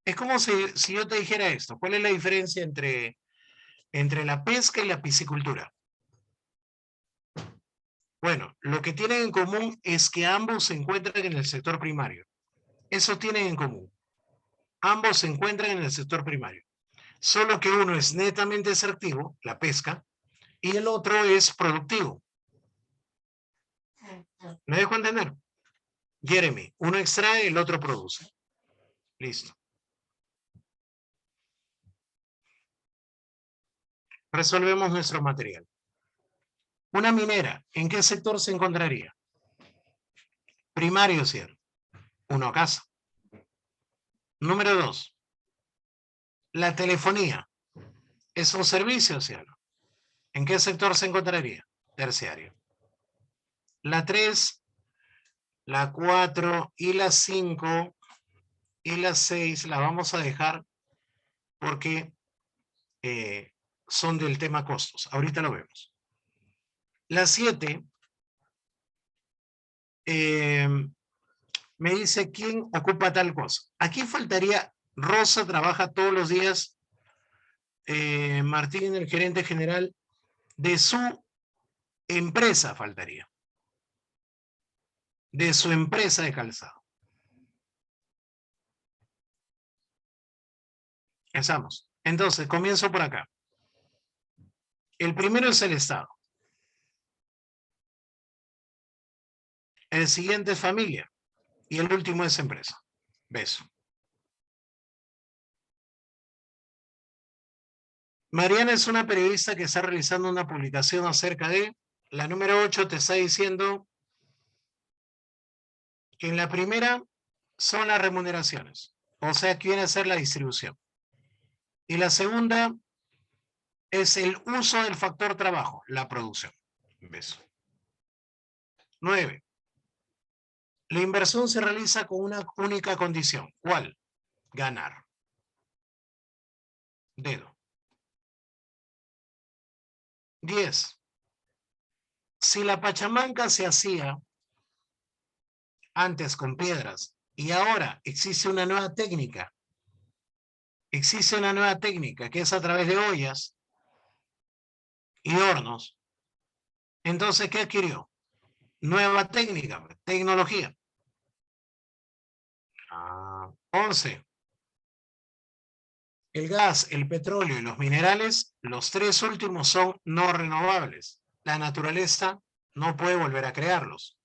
Es como si yo te dijera esto. ¿Cuál es la diferencia entre la pesca y la piscicultura? Bueno, lo que tienen en común es que ambos se encuentran en el sector primario. Eso tienen en común. Ambos se encuentran en el sector primario. Solo que uno es netamente extractivo, la pesca, y el otro es productivo. ¿Me dejo entender? Jeremy, uno extrae, el otro produce. Listo. Resolvemos nuestro material. Una minera, ¿en qué sector se encontraría? Primario, ¿cierto? Uno a casa. Número 2. La telefonía. ¿Es un servicio, ¿cierto? ¿En qué sector se encontraría? Terciario. La 3, la 4 y la 5 y la 6 la vamos a dejar porque son del tema costos. Ahorita lo vemos. La 7 me dice quién ocupa tal cosa. Aquí faltaría, Rosa trabaja todos los días, Martín, el gerente general de su empresa, faltaría. de su empresa de calzado. Empezamos. Entonces, comienzo por acá. El primero es el Estado. El siguiente es familia. Y el último es empresa. Beso. Mariana es una periodista que está realizando una publicación acerca de, la número 8 te está diciendo que en la primera son las remuneraciones, o sea, quién hacer la distribución. Y la segunda es el uso del factor trabajo, la producción. Beso. 9. La inversión se realiza con una única condición. ¿Cuál? Ganar. Dedo. 10. Si la pachamanca se hacía antes con piedras y ahora existe una nueva técnica, que es a través de ollas y hornos, entonces, ¿qué adquirió? Nueva técnica, tecnología. 11. El gas, el petróleo y los minerales, los tres últimos son no renovables. La naturaleza no puede volver a crearlos.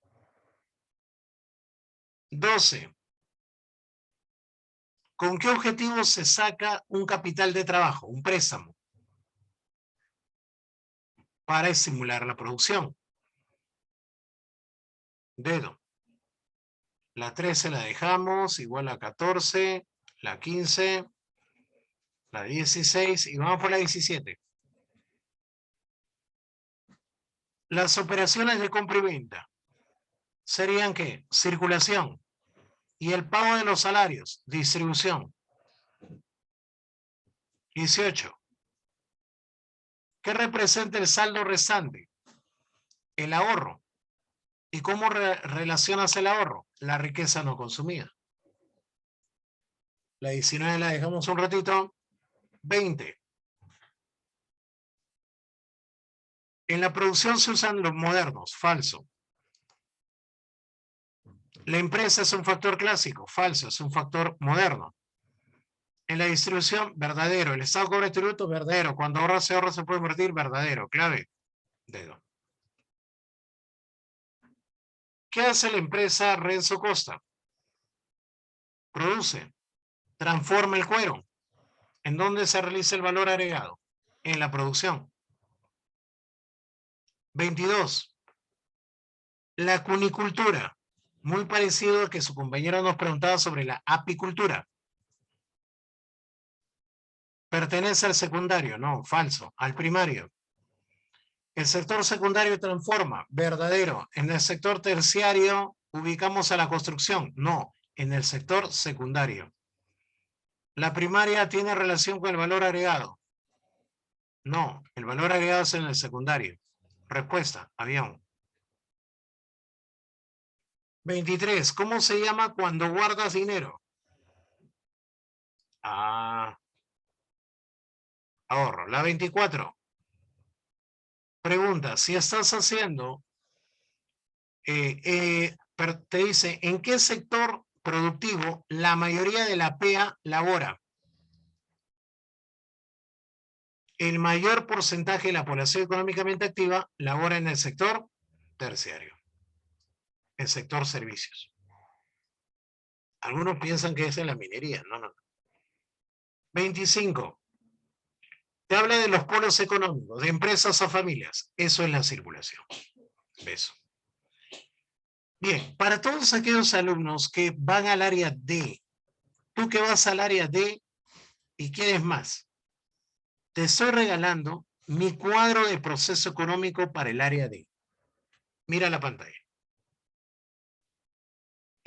12. ¿Con qué objetivo se saca un capital de trabajo, un préstamo? Para estimular la producción. Dedo. La 13 la dejamos, igual a 14, la 15, la 16 y vamos por la 17. Las operaciones de compra y venta serían ¿qué? Circulación. Y el pago de los salarios, distribución. 18. ¿Qué representa el saldo restante? El ahorro. ¿Y cómo relacionas el ahorro? La riqueza no consumida. La 19 la dejamos un ratito. 20. En la producción se usan los modernos, falso. La empresa es un factor clásico, falso, es un factor moderno. En la distribución, verdadero. El Estado cobra tributo, verdadero. Cuando ahorra, se puede invertir, verdadero. Clave, dedo. ¿Qué hace la empresa Renzo Costa? Produce, transforma el cuero. ¿En dónde se realiza el valor agregado? En la producción. 22. La cunicultura. Muy parecido a que su compañero nos preguntaba sobre la apicultura. Pertenece al secundario, no, falso, al primario. El sector secundario transforma, verdadero. En el sector terciario ubicamos a la construcción, no, en el sector secundario. La primaria tiene relación con el valor agregado. No, el valor agregado es en el secundario. Respuesta, avión. 23. ¿Cómo se llama cuando guardas dinero? Ahorro. La 24. Pregunta, si estás haciendo, te dice, ¿en qué sector productivo la mayoría de la PEA labora? El mayor porcentaje de la población económicamente activa labora en el sector terciario, el sector servicios. Algunos piensan que es en la minería, no. 25. Te habla de los polos económicos, de empresas a familias. Eso es la circulación. Beso. Bien, para todos aquellos alumnos que van al área D, tú que vas al área D y quieres más, te estoy regalando mi cuadro de proceso económico para el área D. Mira la pantalla.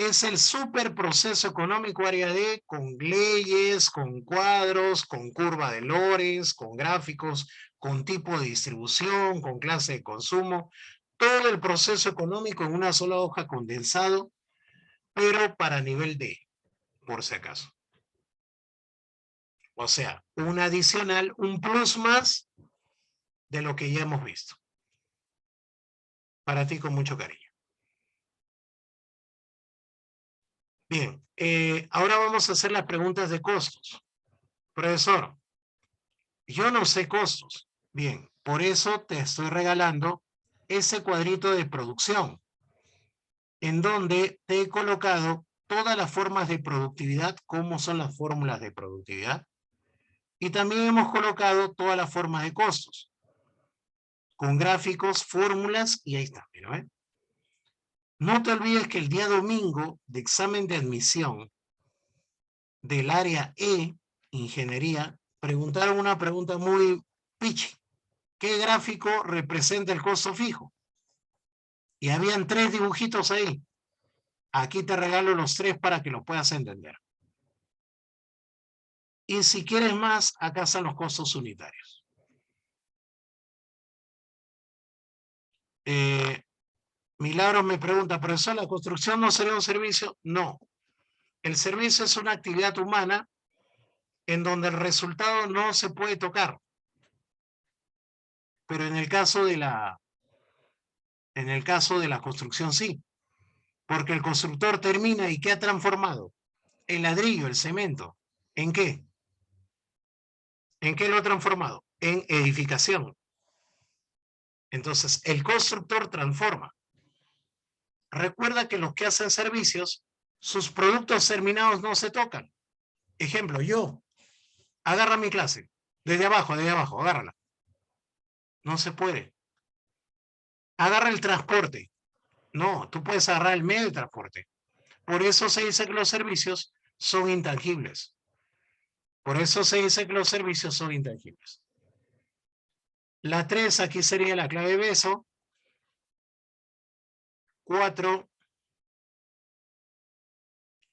Es el super proceso económico área D con leyes, con cuadros, con curva de Lorenz, con gráficos, con tipo de distribución, con clase de consumo. Todo el proceso económico en una sola hoja condensado, pero para nivel D, por si acaso. O sea, un adicional, un plus más de lo que ya hemos visto. Para ti con mucho cariño. Bien, ahora vamos a hacer las preguntas de costos. Profesor, yo no sé costos. Bien, por eso te estoy regalando ese cuadrito de producción, en donde te he colocado todas las formas de productividad, cómo son las fórmulas de productividad, y también hemos colocado todas las formas de costos, con gráficos, fórmulas, y ahí está, mira, ¿eh? No te olvides que el día domingo de examen de admisión del área E, ingeniería, preguntaron una pregunta muy pichi. ¿Qué gráfico representa el costo fijo? Y habían 3 dibujitos ahí. Aquí te regalo los 3 para que lo puedas entender. Y si quieres más, acá están los costos unitarios. Milagros me pregunta, ¿profesor, la construcción no sería un servicio? No. El servicio es una actividad humana en donde el resultado no se puede tocar. Pero en el caso de la construcción sí. Porque el constructor termina y ¿qué ha transformado? El ladrillo, el cemento. ¿En qué? ¿En qué lo ha transformado? En edificación. Entonces, el constructor transforma. Recuerda que los que hacen servicios, sus productos terminados no se tocan. Ejemplo, yo, agarra mi clase, desde abajo, agárrala. No se puede. Agarra el transporte. No, tú puedes agarrar el medio de transporte. Por eso se dice que los servicios son intangibles. Por eso se dice que los servicios son intangibles. La 3 aquí sería la clave beso. 4,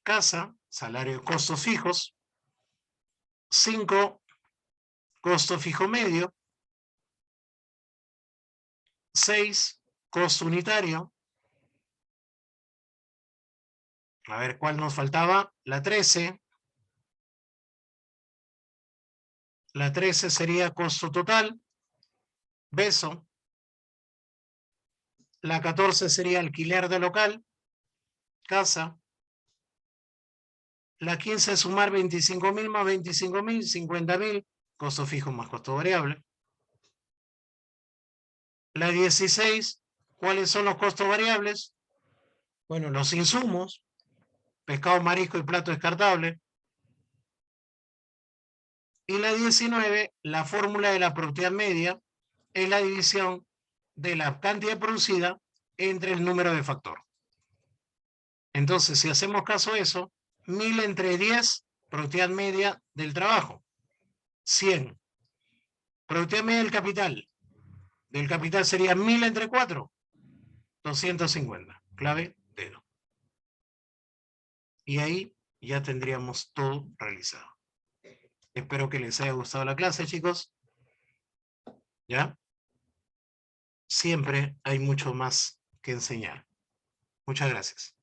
casa, salario de costos fijos. 5, costo fijo medio. 6, costo unitario. A ver, ¿cuál nos faltaba? La 13. La 13 sería costo total. Beso. La 14 sería alquiler de local. Casa. La 15 es sumar 25.000 más 25.000, 50.000. Costo fijo más costo variable. La 16, ¿cuáles son los costos variables? Bueno, los insumos, pescado, marisco y plato descartable. Y la 19, la fórmula de la productividad media, es la división de la cantidad producida entre el número de factor. Entonces, si hacemos caso a eso, 1000 entre 10, productividad media del trabajo. 100. Productividad media del capital. Del capital sería 1000 entre 4, 250. Clave, dedo. Y ahí ya tendríamos todo realizado. Espero que les haya gustado la clase, chicos. ¿Ya? Siempre hay mucho más que enseñar. Muchas gracias.